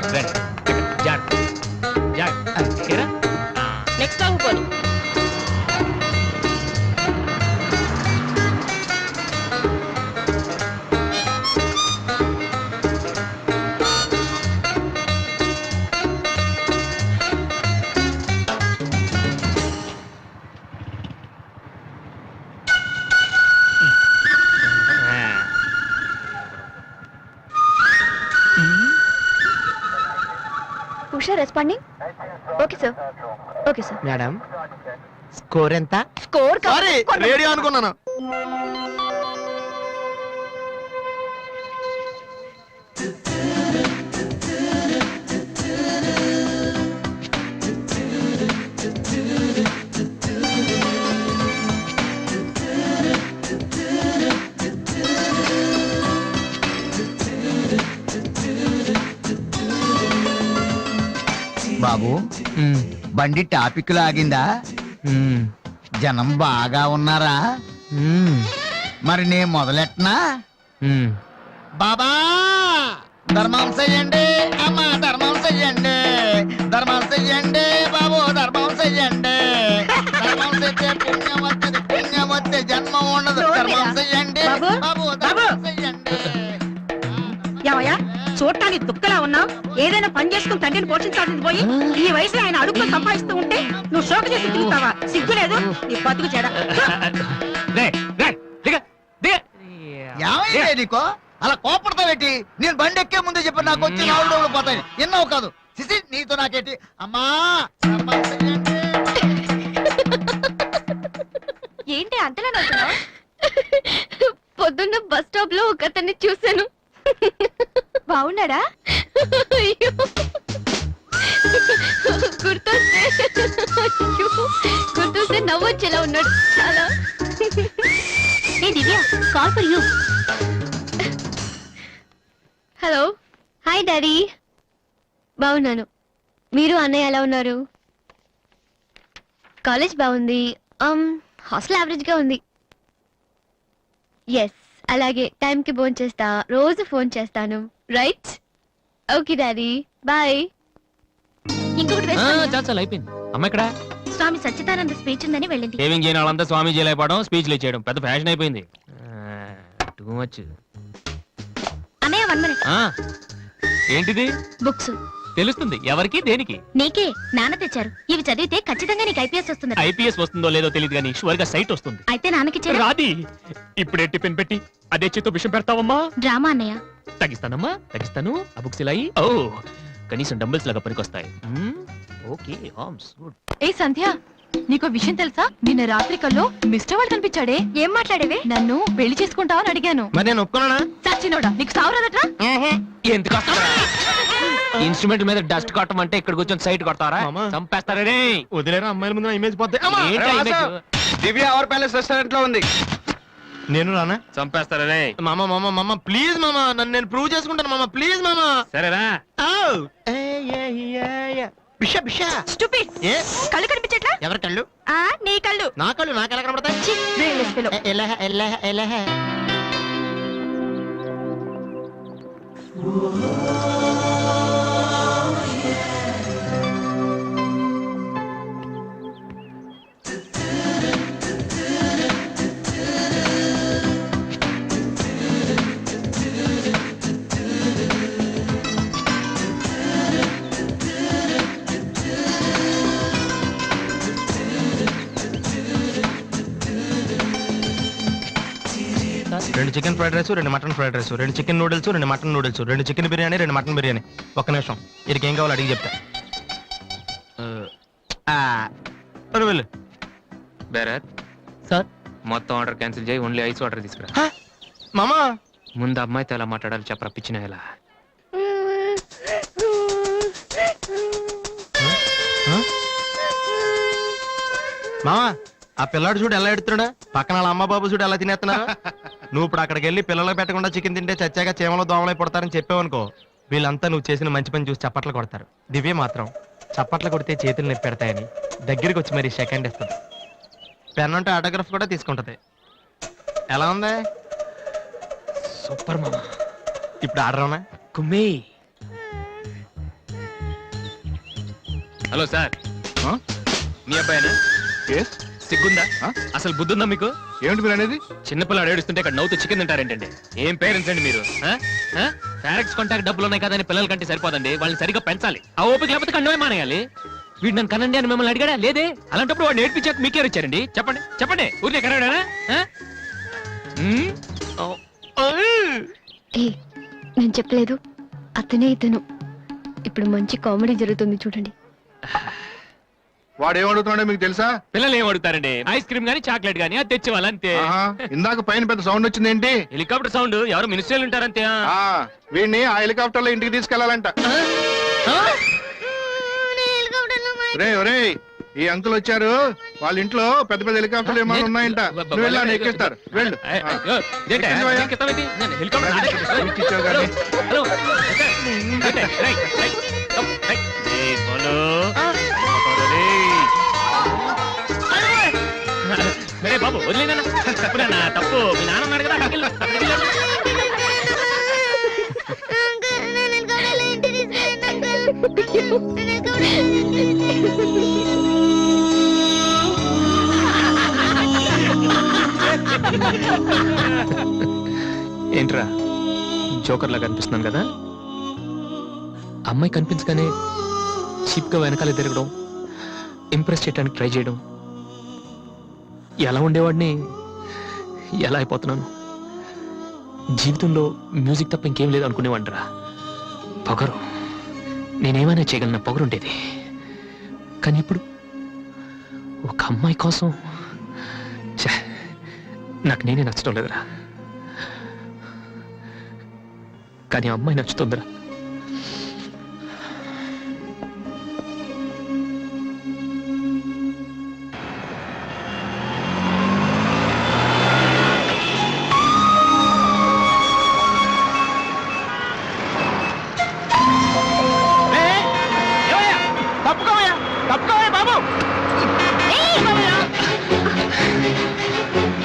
నెక్స్ట్ టైం పోనీ. Usha responding. Okay sir, okay sir. Madam score ఎంత? స్కోర్ సారీ రేడియో అనుకున్నాను. బాబు బండి టాపిక్ లాగిందా? జనం బాగా ఉన్నారా? మరి నేను మొదలెట్టనా? బాబా ధర్మం చెయ్యండి, అమ్మా ధర్మం చెయ్యండి, ధర్మం చెయ్యండి బాబు, ధర్మం చెయ్యండి. ధర్మం చేస్తే పుణ్యం వస్తుంది, పుణ్యం వస్తే జన్మ ఉండదు. ధర్మం చెయ్యండి బాబు, ధర్మం చెయ్యండి. ఏమయ్యా చూడటానికి దుక్కలా ఉన్నావు? ఏదైనా పని చేసుకుని తండ్రిని పోషించాల్సింది పోయి ఈ వయసులో ఆయన అడుగులు సంపాదిస్తూ ఉంటే నువ్వు షోక చేసి తిరుగుతావా? సిగ్గులేదు నీ బతుకు చెడ. ఏమైంది నీకో అలా కోపడతావేటి? నేను బండి ఎక్కే ముందే చెప్పి నాకు వచ్చి 4 రోజులు పోతాయి. ఎన్నో కాదు సిసి, నీతో నాకేటి? అమ్మా ధర్మం చెయ్యండి. ఏంటి అంతలా నవ్వుతున్నావ్? పొద్దున్న బస్ స్టాప్ లో ఒక అతన్ని చూశాను. బాగున్నాడా? అయ్యో, గుర్తొస్తే నవ్వొచ్చేలా ఉన్నాడు చాలా. ఏ Divya, call for you. Hello, hi daddy. బాగున్నాను. మీరు అన్నయ్య ఎలా ఉన్నారు? కాలేజ్ బాగుంది. హాస్టల్ యావరేజ్ గా ఉంది. ఎస్, అలాగే టైంకి ఫోన్ చేస్తా, రోజు ఫోన్ చేస్తాను. రైట్? Okay daddy, bye. ఇంకొకటి వేసుకోండి. చాలా అయిపోయింది. అమ్మ ఇక్కడ స్వామి సచ్చిదానంద స్పీచ్ ఉందని వెళ్ళింది. సేవింగ్ చేయని వాళ్ళంతా స్వామీజీ అయిపోవడం, స్పీచ్లు ఇచ్చేయడం పెద్ద ఫ్యాషన్ అయిపోయింది. Too much. అన్నయ్య 1 minute. ఏంటిది? బుక్స్. తెలుస్తుంది ఎవరికి దేనికి? నీకే, నాన్న తెచ్చారు. ఇవి చదివితే ఖచ్చితంగా నీకు ఐపీఎస్ వస్తుంది. ఐపీఎస్ వస్తుందో లేదో తెలియదు కానీ షువర్ గా సైట్ వస్తుంది. అయితే నాన్నకి రాది. ఇప్పుడే టిఫిన్ పెట్టి అదే చేతో విషయం పెడతావమ్మా? డ్రామా అన్నయ్య. తగ్గిస్తానమ్మా, తగ్గిస్తాను. ఆ బుక్స్ ఇలా ఓ కనీసం డంబుల్స్ లాగా పనికొస్తాయి. Okay, arms good. ఏ సంధ్య, నీకో విషయం తెలుసా? నిన్న రాత్రి కల్లో మిస్టర్ వాడు కనిపించాడే. ఏం మాట్లాడేవే? నన్ను పెళ్లి చేసుకుంటావని అడిగాను. మరి నేను ఒప్పుకున్నానా? సచ్చినోడా, నీకు సావరాదట్రా? ఎందుకు ఇన్స్ట్రుమెంట్ మీద డస్ట్ కొట్టమంటే ఇక్కడ కూర్చొని సైట్ కొడతారా? మామా. చంపేస్తారే. వదిలేరా, అమ్మాయిల ముందు ఇమేజ్ పోతే. దివ్య అవర్ ప్యాలెస్ రెస్టారెంట్ లో ఉంది. నేను రానా? చంపేస్తారే. మామ మామ మామ ప్లీజ్ మామ, నన్ను నేను ప్రూవ్ చేసుకుంటాను మామ, ప్లీజ్ మామ. సరేరా. బిషా బిషా. Stupid. ఏ కళ్ళు కనిపించట్లా? ఎవరి కళ్ళు? నీ కళ్ళు. నా కళ్ళు నాకు ఎలా కనబడతాయి? ఎలా ఎలా ఎలా? రెండు chicken fried rice, 2 mutton fried rice, 2 chicken noodles, 2 mutton noodles, 2 chicken biryani, 2 mutton biryani. ఒక్క నిమిషం, వీరికి ఏం కావాలో అడిగి చెప్తా. వెళ్ళు. బేరత్ సార్, మొత్తం ఆర్డర్ క్యాన్సిల్ చేయి, ఓన్లీ ఐస్ వాటర్ తీసుకురా. మామా ముందు అమ్మాయితో ఎలా మాట్లాడాలి చెప్పరా, పిచ్చిన ఎలా? మామా, ఆ పిల్లాడు చూడు ఎలా ఎడుతున్నాడా, పక్కన వాళ్ళ అమ్మ బాబు చూడు ఎలా తినేస్తున్నారు. నువ్వు ఇప్పుడు అక్కడికి వెళ్ళి పిల్లలకు పెట్టకుండా చికెన్ తింటే చచ్చాక చీమలో దోమలై పడతారని చెప్పావనుకో, వీళ్ళంతా నువ్వు చేసిన మంచి పని చూసి చప్పట్లు కొడతారు. దివ్య మాత్రం చప్పట్లు కొడితే చేతులు నొప్పి పెడతాయని దగ్గరికి వచ్చి మరి సెకండ్ ఇస్తుంది. పెన్ అంటే ఆటోగ్రాఫ్ కూడా తీసుకుంటది. ఎలా ఉంది? సూపర్ మామా. ఇప్పుడు ఆర్డర్ అవునా? కుమ్మి. హలో సార్, మీ అబ్బాయినా? సిగ్గుందా? అసలు బుద్ధుందా మీకు? ఏమిటి మీరు అనేది? చిన్నపిల్లాడు ఏడుస్తుంటే ఇక్కడ నవ్వుతూ చికెన్ తింటారేంటండి? ఏం పేరెంట్స్ అండి మీరు? ఫారెక్స్ కాంటాక్ట్ డబ్బులు ఉన్నాయి కదని పిల్లల కంటే సరిపోదండి, వాళ్ళని సరిగ్గా పెంచాలి. ఆ ఓపిక లేకపోతే కండమే మానేయాలి. వీడు నన్ను కనండి అని మిమ్మల్ని అడిగాడా? లేదే. అలాంటప్పుడు వాడు నేర్పించాక మీకే వచ్చారండి. చెప్పండి చెప్పండి, ఊరికే కనడానా? నేను చెప్పలేదు, అతనే ఇతను. ఇప్పుడు మంచి కామెడీ జరుగుతుంది చూడండి. వాడు ఏమడుగుతున్నాడో మీకు తెలుసా? పిల్లలు ఏం అడుగుతారండి? ఐస్ క్రీమ్ గానీ చాక్లెట్ గానీ అది తెచ్చేవాళ్ళు అంతే. ఇందాక పైన పెద్ద సౌండ్ వచ్చింది ఏంటి? Helicopter sound. ఎవరు మినిస్టర్లు ఉంటారంతే. వీడిని ఆ హెలికాప్టర్ లో ఇంటికి తీసుకెళ్లాలంట. రే ఈ అంకుల్ వచ్చారు, వాళ్ళ ఇంట్లో పెద్ద పెద్ద హెలికాప్టర్లు ఏమైనా ఉన్నాయంట. నువ్వు వెళ్ళాను ఎక్కిస్తారు, వెళ్ళు. హెలికాప్టర్ తప్పురా తప్పు మీ నాన్న ఉన్నాడు కదా అక్కడికి వెళ్ళు, అక్కడికి వెళ్ళు. ఏంట్రా జోకర్ లాగా కనిపిస్తున్నాను కదా? అమ్మాయి కనిపించగానే చీప్ గా వెనకాల తిరగడం, ఇంప్రెస్ చేయడానికి ట్రై చేయడం, ఎలా ఉండేవాడిని ఎలా అయిపోతున్నాను. జీవితంలో మ్యూజిక్ తప్ప ఇంకేం లేదు అనుకునేవాడిరా. పొగరు, నేనేమైనా చేయగలన పొగరు ఉండేది. కానీ ఇప్పుడు ఒక అమ్మాయి కోసం ఛే, నాకు నేనే నచ్చడం లేదురా. కానీ ఆ అమ్మాయి నచ్చుతుందిరా.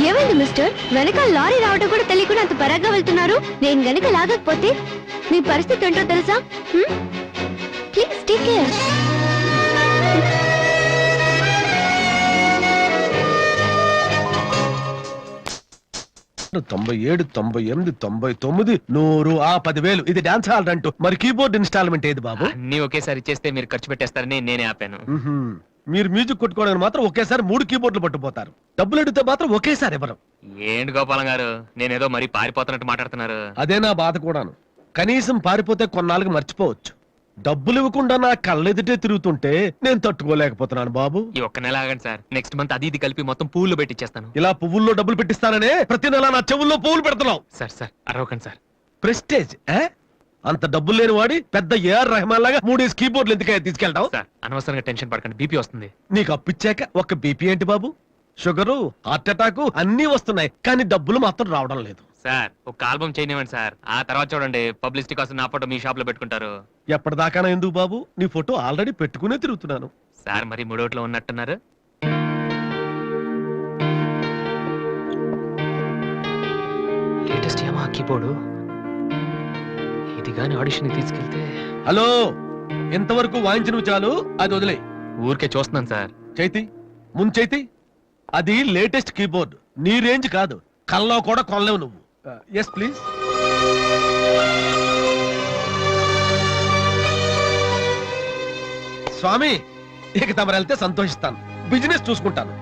ఏమైంది మిస్టర్? వెనక లారీ రావడం కూడా తెలియకుండా అంత పరాగ్గా వెళ్తున్నారు. నేను గనక లాగకపోతే మీ పరిస్థితి ఏంటో తెలుసా? Please take care. 97, 98, 99, 100, 10,000. ఇది డాన్స్ హాల్ అంటూ. మరి కీబోర్డ్ ఇన్స్టాల్మెంట్ ఏది బాబు? అన్ని ఒకేసారి ఇచ్చేస్తే మీరు ఖర్చు పెట్టేస్తారని నేనే ఆపాను. మీరు మ్యూజిక్ కొట్టుకోవడానికి మాత్రం ఒకేసారి 3 కీబోర్డులు పట్టుపోతారు. డబ్బులు అడిగితే మాత్రం ఒకేసారి ఇవ్వరు. ఏంటి గోపాలం గారు, నేనేదో మరీ పారిపోతున్నట్టు మాట్లాడుతున్నారు. అదే నా బాధ కూడాను. కనీసం పారిపోతే కొన్నాళ్ళకి మర్చిపోవచ్చు. డబ్బులు ఇవ్వకుండా నా కళ్ళెదుటే తిరుగుతుంటే నేను తట్టుకోలేకపోతున్నాను బాబు. ఈ ఒక్క నెల ఆగండి సార్, నెక్స్ట్ మంత్ అది ఇది కలిపి మొత్తం పూలు పెట్టిచ్చేస్తాను. ఇలా పువ్వుల్లో డబ్బులు పెట్టిస్తాననే ప్రతి నెల నా చెవుల్లో పువ్వులు పెడుతున్నావు. సార్ సార్ అరవకండి సార్. ప్రెస్టేజ్ అంత డబ్బులు లేని వాడి పెద్ద ఏఆర్ రెహమాన్ లాగా 3 కీబోర్డులు ఎందుకయ్యా తీసుకెళ్తావు? సార్ అనవసరంగా టెన్షన్ పడకండి, బీపీ వస్తుంది. నీకు అప్పిచ్చాక ఒక్క బీపీ ఏంటి బాబు? షుగరు, హార్ట్ అటాక్ అన్నీ వస్తున్నాయి, కానీ డబ్బులు మాత్రం రావడం లేదు. సార్ ఒక ఆల్బమ్ చేయనివ్వండి సార్, ఆ తర్వాత చూడండి పబ్లిసిటీ కోసం నా ఫోటో మీ షాప్ లో పెట్టుకుంటారు. ఎప్పటిదాకా ఎందుకు బాబు? నీ ఫోటో ఆల్రెడీ పెట్టుకునే తిరుగుతున్నాను. సార్ మరి మూడోట్లో ఉన్నట్టున్నారు. లేటెస్ట్ ఏమో కీబోర్డు, ఇది గాని ఆడిషన్ తీసుకెళ్తే. హలో, ఇంతవరకు వాయించిన చాలు, అది వదిలే. ఊరికే చూస్తున్నాను సార్. చైతి ముంచైతి, అది లేటెస్ట్ కీబోర్డ్, నీ రేంజ్ కాదు. కల్లో కూడా కొనలేవు నువ్వు. Yes please. స్వామి, ఇక తమరు వెళ్తే సంతోషిస్తాను. బిజినెస్ చూసుకుంటాను.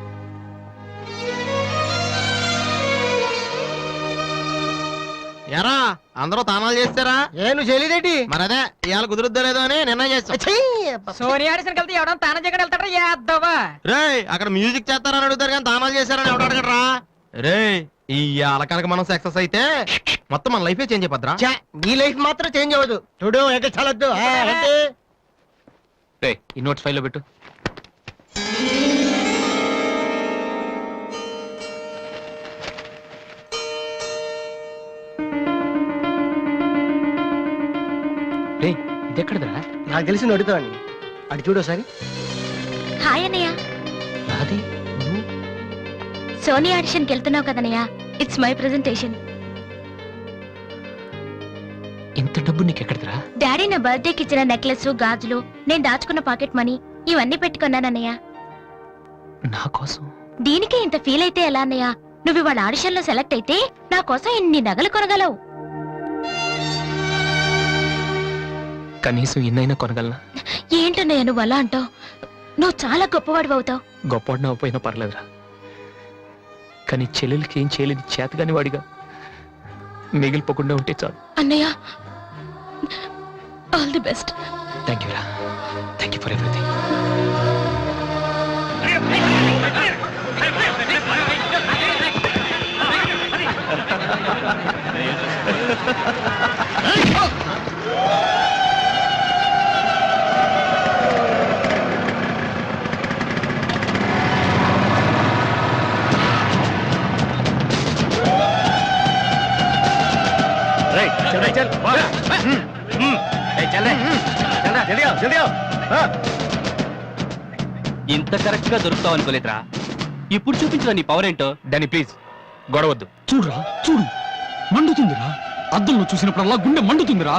ఎరా అందరూ తానాలు చేస్తారా? ఏను చేయలేదేటి? మరి అదే ఇవాళ కుదురుద్దో లేదో అని నిర్ణయం చేస్తా. సోనియా ఆడిషన్ వెళ్తే ఎవడం తానం చేయడం వెళ్తాడా యాదవా? రేయ్ అక్కడ మ్యూజిక్ చేస్తారని అడుగుతారు కానీ తానాలు చేస్తారని ఎవడు అడగడరా? రేయ్ ఈ కనుక మనం సక్సెస్ అయితే మొత్తం మన లైఫే చేంజ్ అయిపోద్రా. ఛే, నీ లైఫ్ మాత్రం చేంజ్ అవ్వదు. చూడు ఎక్కడ చాలొద్దు. రేయ్, ఈ నోట్స్ ఫైల్లో పెట్టు. రేయ్, ఇది ఎక్కడదరా? నాకు తెలిసి అడుగుతావని అటు చూడు ఒకసారి. హాయ్ అన్నయ్య. అది సోనీ ఆడిషన్కి వెళ్తున్నావు కదన్నయ్య. It's my presentation. ఇంత డబ్బు నీకు ఎక్కడదరా? డాడీ నా బర్త్డేకి ఇచ్చిన నెక్లెస్, గాజులు, నేను దాచుకున్న పాకెట్ మనీ ఇవన్నీ పెట్టుకున్నానన్నయ్య. నా కోసం? దీనికి ఇంత ఫీల్ అయితే ఎలా అన్నయ్య? నువ్వు ఇవాళ ఆడిషన్ లో సెలెక్ట్ అయితే నా కోసం ఇన్ని నగలు కొనగలవు. కనీసం ఇన్నైనా కొనగలనా? ఏంటన్నయ్య నువ్వు అలా అంటావు? నువ్వు చాలా గొప్పవాడు అవుతావు. గొప్పవాడిని అవ్వపోయినా పర్లేదురా, కానీ చెల్లెలకి ఏం చేయలేని చేతగాని వాడిగా మిగిలిపోకుండా ఉంటే చాలు. అన్నయ్య, all the best. Thank you రా, థ్యాంక్ యూ ఫర్ ఎవ్రీథింగ్. ఇంత కరెక్ట్ గా దొరుకుతావు అనుకోలేదురా. ఇప్పుడు చూపించరా నీ పవర్ ఏంటో. డానీ ప్లీజ్, గొడవద్దు. చూడురా చూడు, మండుతుందిరా. అద్దంలో చూసినప్పుడల్లా గుండె మండుతుందిరా.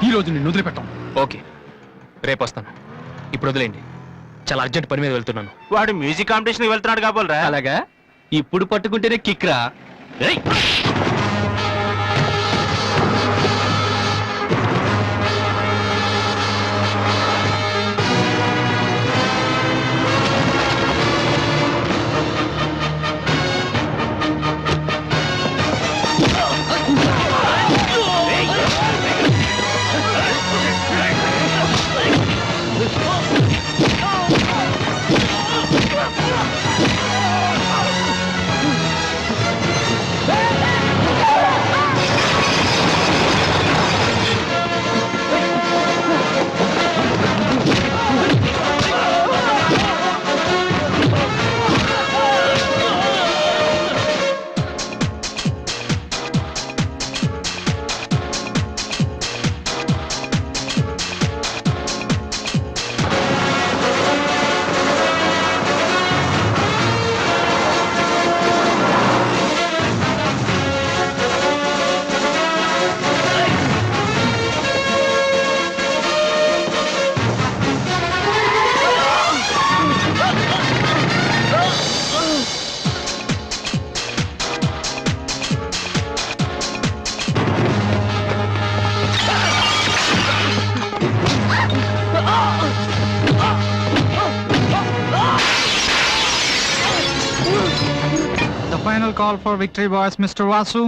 ఈ రోజు నిన్ను వదిలిపెట్టాం. ఓకే, రేపు వస్తాను. ఇప్పుడు వదిలేండి, చాలా అర్జెంట్ పని మీద వెళ్తున్నాను. వాడు మ్యూజిక్ కాంపిటీషన్ వెళ్తున్నాడు కాబోలరా. అలాగా, ఇప్పుడు పట్టుకుంటేనే కిక్రా. ఏయ్! The final call for victory boys, Mr. Vasu.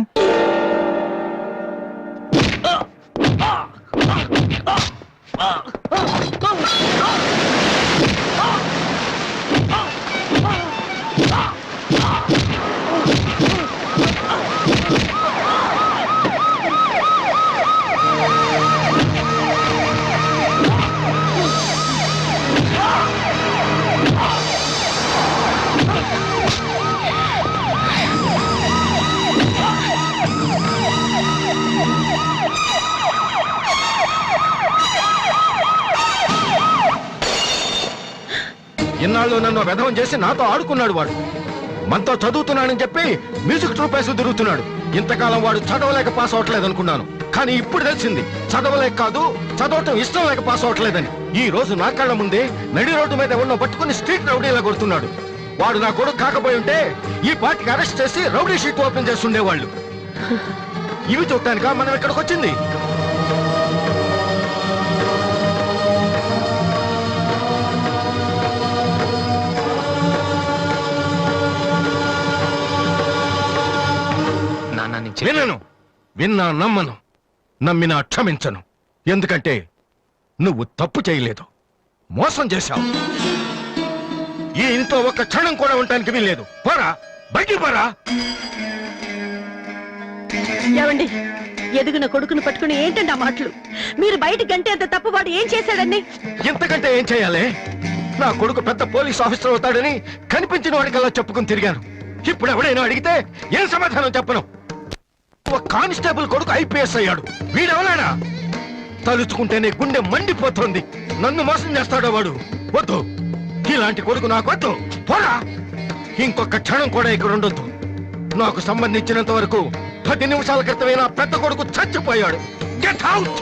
ఇన్నాళ్ళు నన్ను వెధవం చేసి నాతో ఆడుకున్నాడు వాడు. మనతో చదువుతున్నానని చెప్పి మ్యూజిక్ ట్రూప్ వేసి తిరుగుతున్నాడు. ఇంతకాలం వాడు చదవలేక పాస్ అవట్లేదు అనుకున్నాను, కానీ ఇప్పుడు తెలిసింది చదవలేక కాదు, చదవటం ఇష్టం లేక పాస్ అవట్లేదని. ఈ రోజు నా కళ్ళ ముందే నడి రోడ్డు మీద ఉన్న పట్టుకుని స్ట్రీట్ రౌడీలా కొడుతున్నాడు. వాడు నా కొడుకు కాకపోయి ఉంటే ఈ పార్టీకి అరెస్ట్ చేసి రౌడీ షీట్ ఓపెన్ చేస్తుండేవాళ్ళు. ఇవి చూడటానికా మనం ఇక్కడికి వచ్చింది? వినను, విన్నా నమ్మను, నమ్మినా క్షమించను. ఎందుకంటే నువ్వు తప్పు చేయలేదు, మోసం చేశావు. ఈ ఇంట్లో ఒక్క క్షణం కూడా ఉండటానికి వీల్లేదు. పోరా, బయటికి పోరా. ఏమండి, ఎదుగున కొడుకును పట్టుకుని ఏంటండి ఆ మాటలు? మీరు బయటికి గంటే అంత తప్పు వాడు ఏం చేశాడండి? ఇంతకంటే ఏం చేయాలి? నా కొడుకు పెద్ద పోలీస్ ఆఫీసర్ అవుతాడని కనిపించిన వాడికల్లా చెప్పుకుని తిరిగాను. ఇప్పుడు ఎవడైనా అడిగితే ఏం సమాధానం చెప్పను. ఒక కానిస్టేబుల్ కొడుకు ఐపీఎస్ అయ్యాడు. వీడెవరైనా తలుచుకుంటేనే గుండె మండిపోతోంది. నన్ను మోసం చేస్తాడో వాడు. వద్దు, ఇలాంటి కొడుకు నాకు వద్దు. పోరా, ఇంకొక క్షణం కూడా ఇక్కడ ఉండొద్దు. నాకు సంబంధించినంత వరకు 10 నిమిషాల క్రితమే నా పెద్ద కొడుకు చచ్చిపోయాడు. Get out.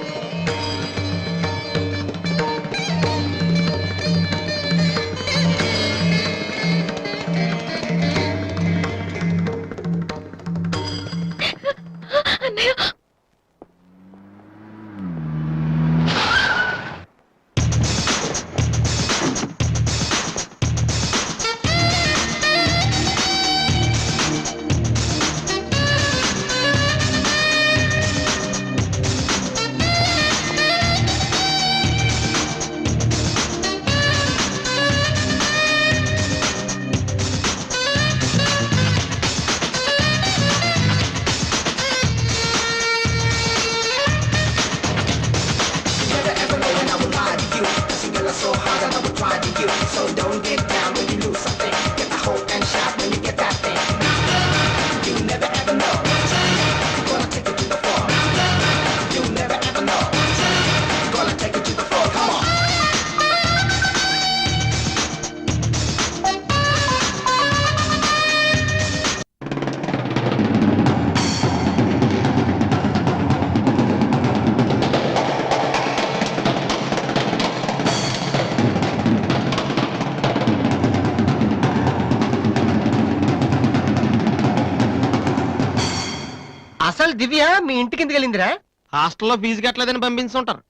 ఇవాళ దివ్య మీ ఇంటికి ఎందుకు వెళ్ళిందిరా? హాస్టల్లో ఫీజు కట్టలేదని పంపించుంటారు.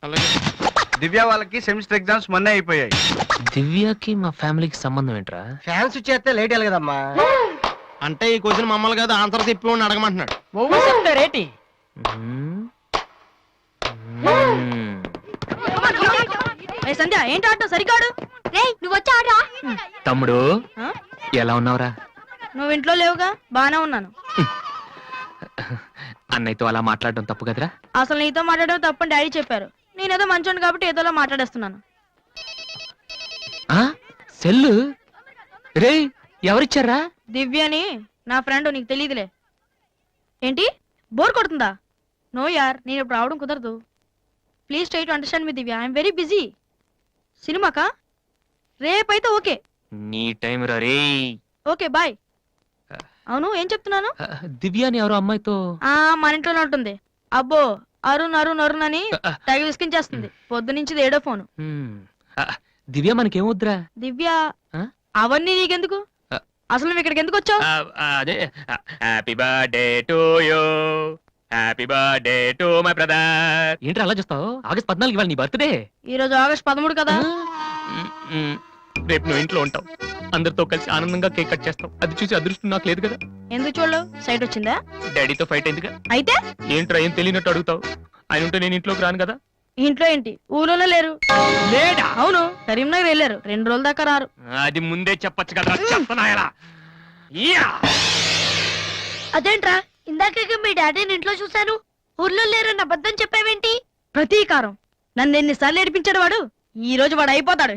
అలాగే. దివ్య వాళ్ళకి సెమిస్టర్ ఎగ్జామ్స్ మొన్నే అయిపోయాయి. దివ్యకి మా ఫ్యామిలీకి సంబంధం ఏంట్రా? ఫ్యాన్స్ చేస్తే లేట్ అయ్యాలి కదమ్మా. అంటే ఈ క్వశ్చన్ మమ్మల్ని కాదు ఆన్సర్ చెప్పి వాడిని అడగమంటున్నాడు. చెప్తారేటి? సంధ్య ఏంటి ఆటో సరికాడు? నువ్వు వచ్చి ఆడరా. తమ్ముడు ఎలా ఉన్నావురా? నువ్వు ఇంట్లో లేవుగా, బానే ఉన్నాను. అన్నయ్యతో అలా మాట్లాడడం తప్పు కదరా? అసలు నీతో మాట్లాడడం తప్పని డాడీ చెప్పారు. నేనేదో మంచోండి కాబట్టి ఏదోలా మాట్లాడేస్తున్నాను. సెల్లు రే ఎవరిచ్చారా? దివ్యని నా ఫ్రెండ్, నీకు తెలియదులే. ఏంటి బోర్ కొడుతుందా? నో యార్, నేను ఇప్పుడు రావడం కుదరదు. Please try to understand me Divya, I'm very busy. సినిమాకా? రేపైతే ఓకే. నీ టైం రా రే. Okay bye. అవును ఏం చెప్తున్నాను? దివ్య అని ఎవరో అమ్మాయితో మన ఇంట్లోనే ఉంటుంది. అబ్బో అరుణ్ అరుణ్ అరుణ్ అని తెగ విసికించేస్తుంది. పొద్దు నుంచి ఏడో ఫోను. దివ్య మనకేమొద్దురా? దివ్య అవన్నీ నీకెందుకు? అసలు నువ్వు ఇక్కడికి ఎందుకు వచ్చావు? అదే happy birthday to you, happy birthday to my brother. ఏంటి అలా చూస్తావు? ఆగస్ట్ 14 ఇవాళ నీ బర్త్డే. ఈ రోజు ఆగస్ట్ 13 కదా. రేపు నువ్వు ఇంట్లో ఉంటావు, అందరితో కలిసి ఆనందంగా కేక్ కట్ చేస్తావు. అది చూసి అదృష్టం నాకు లేదు కదా. ఎందుకు చూడలేవు? సైట్ వచ్చిందా? డాడీతో ఫైట్ అయిందిగా. అయితే ఏంట్రా ఏం తెలియనట్టు అడుగుతావు? ఆయన ఉంటే నేను ఇంట్లోకి రాను కదా. ఇంట్లో ఏంటి, ఊళ్ళోనే లేరు. లేడా? అవును, కరీంనగర్ వెళ్ళారు. 2 రోజుల దాకా రారు. అది ముందే చెప్పొచ్చు కదా. చెప్తున్నాయలా అదేంట్రా, ఇందాక మీ డాడీని ఇంట్లో చూశాను, ఊర్లో లేరన్న అబద్ధం చెప్పావేంటి? ప్రతీకారం. నన్ను ఎన్నిసార్లు ఏడిపించాడు వాడు. ఈ రోజు వాడు అయిపోతాడు.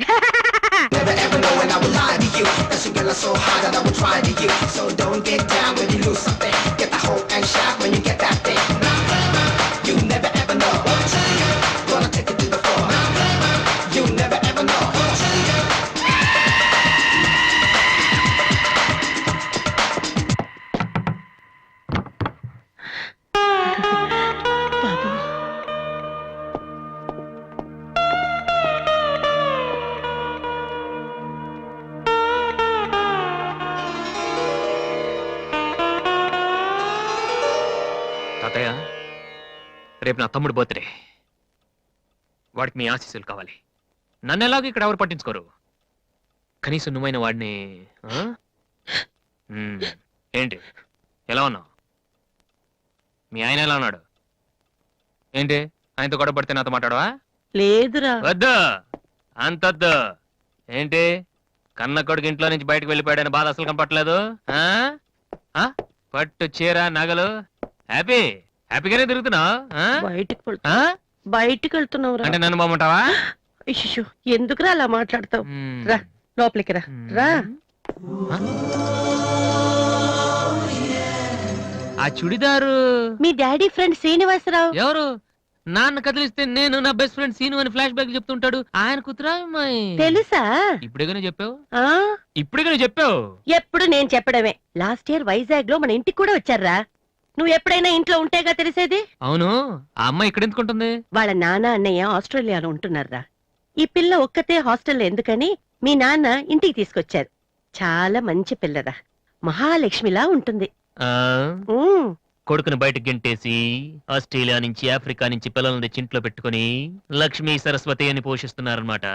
తాతయ్య, రేపు నా తమ్ముడు బర్త్డే. వాడికి మీ ఆశీస్సులు కావాలి. నన్ను ఎలాగో ఇక్కడ ఎవరు పట్టించుకోరు. కనీసం నువ్వైన వాడిని ఏంటి ఎలా ఉన్నావు? మీ ఆయన ఎలా ఉన్నాడు? ఏంటి ఆయనతో గొడవ పడితే నాతో మాట్లాడవా? లేదురా. వద్దు, అంతొద్దు. ఏంటి కన్న కొడుకు ఇంట్లో నుంచి బయటకు వెళ్ళిపోయాడని బాధ అసలు కనపట్లేదు. పట్టు చీర నగలు హ్యాపీగానే తిరుగుతున్నావు. బయటికి వెళ్తున్నావు అంటే నన్ను బాగుంటావా? ఎందుకురా అలా మాట్లాడతావు? రా లోపలికి రా. రా. ఆ చుడిదారు మీ డాడీ ఫ్రెండ్ శ్రీనివాసరావు. ఎవరు? నాన్న కదిలిస్తే నేను నా బెస్ట్ ఫ్రెండ్ సీను అని ఫ్లాష్ బ్యాక్ చెప్తుంటాడు. ఆయన కుతురా అమ్మాయి. తెలుసా? ఇప్పుడేగానే చెప్పావు. ఇప్పుడేగానే చెప్పావు. ఎప్పుడు నేను చెప్పడమే. లాస్ట్ ఇయర్ వైజాగ్ లో మన ఇంటికి కూడా వచ్చారా. నువ్వు ఎప్పుడైనా ఇంట్లో ఉంటేగా తెలిసేది. అవును, ఆ అమ్మాయి ఇక్కడ ఎందుకుంటుంది? వాళ్ళ నాన్న అన్నయ్య ఆస్ట్రేలియాలో ఉంటున్నారా. ఈ పిల్ల ఒక్కతే హాస్టల్లో ఎందుకని మీ నాన్న ఇంటికి తీసుకొచ్చారు. చాలా మంచి పిల్లరా, మహాలక్ష్మిలా ఉంటుంది. కొడుకుని బయటకు గెంటేసి ఆస్ట్రేలియా నుంచి ఆఫ్రికా నుంచి పిల్లల్ని తెచ్చి ఇంట్లో పెట్టుకుని లక్ష్మీ సరస్వతి అని పోషిస్తున్నారన్నమాట.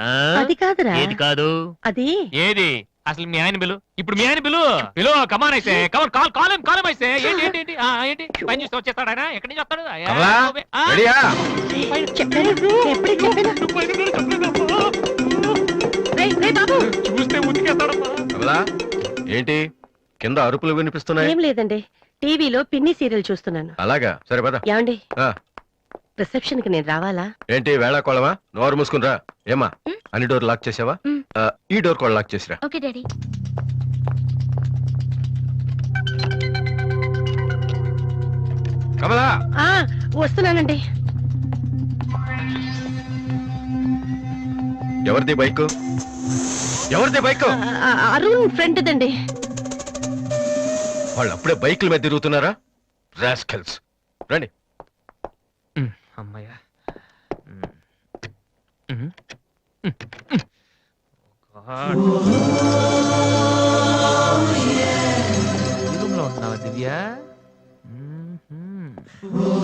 అది కాదురా. ఏది కాదు? అది ఏది? అసలు మీ ఆయన బిలు. ఇప్పుడు మీ ఆయన బిలు బిలు కమాన్ అయితే కమాన్ కాల్ కాలం కాలం అయితే ఏంటి ఏంటి ఏంటి ఏంటి పని చూస్తే వచ్చేస్తాడు ఆయన. ఎక్కడి నుంచి వస్తాడు? చూస్తే ఉతికేస్తాడమ్మా. ఏంటి కింద అరుపులు వినిపిస్తున్నాయి? ఏం లేదండి, టీవీలో పిన్ని సీరియల్ చూస్తున్నాను. అలాగా, సరే పద. ఏమండి రిసెప్షన్ కి నేను రావాలా? ఏంటి వేళాకోళమా? నోరు మూసుకునిరా. ఏమా అన్ని డోర్ లాక్ చేసావా? ఈ డోర్ కూడా లాక్ చేసిరా. Okay daddy. కమలా వస్తున్నానండి. ఎవరిది బైక్? ఎవరిది బైక్? అరుణ్ ఫ్రెండ్ దండి. వాళ్ళు అప్పుడే బైకుల మీద తిరుగుతున్నారా? రాస్కల్స్. రండి. అమ్మాయ్యా, రూమ్ లో ఉంటున్నావా దివ్య? ఓ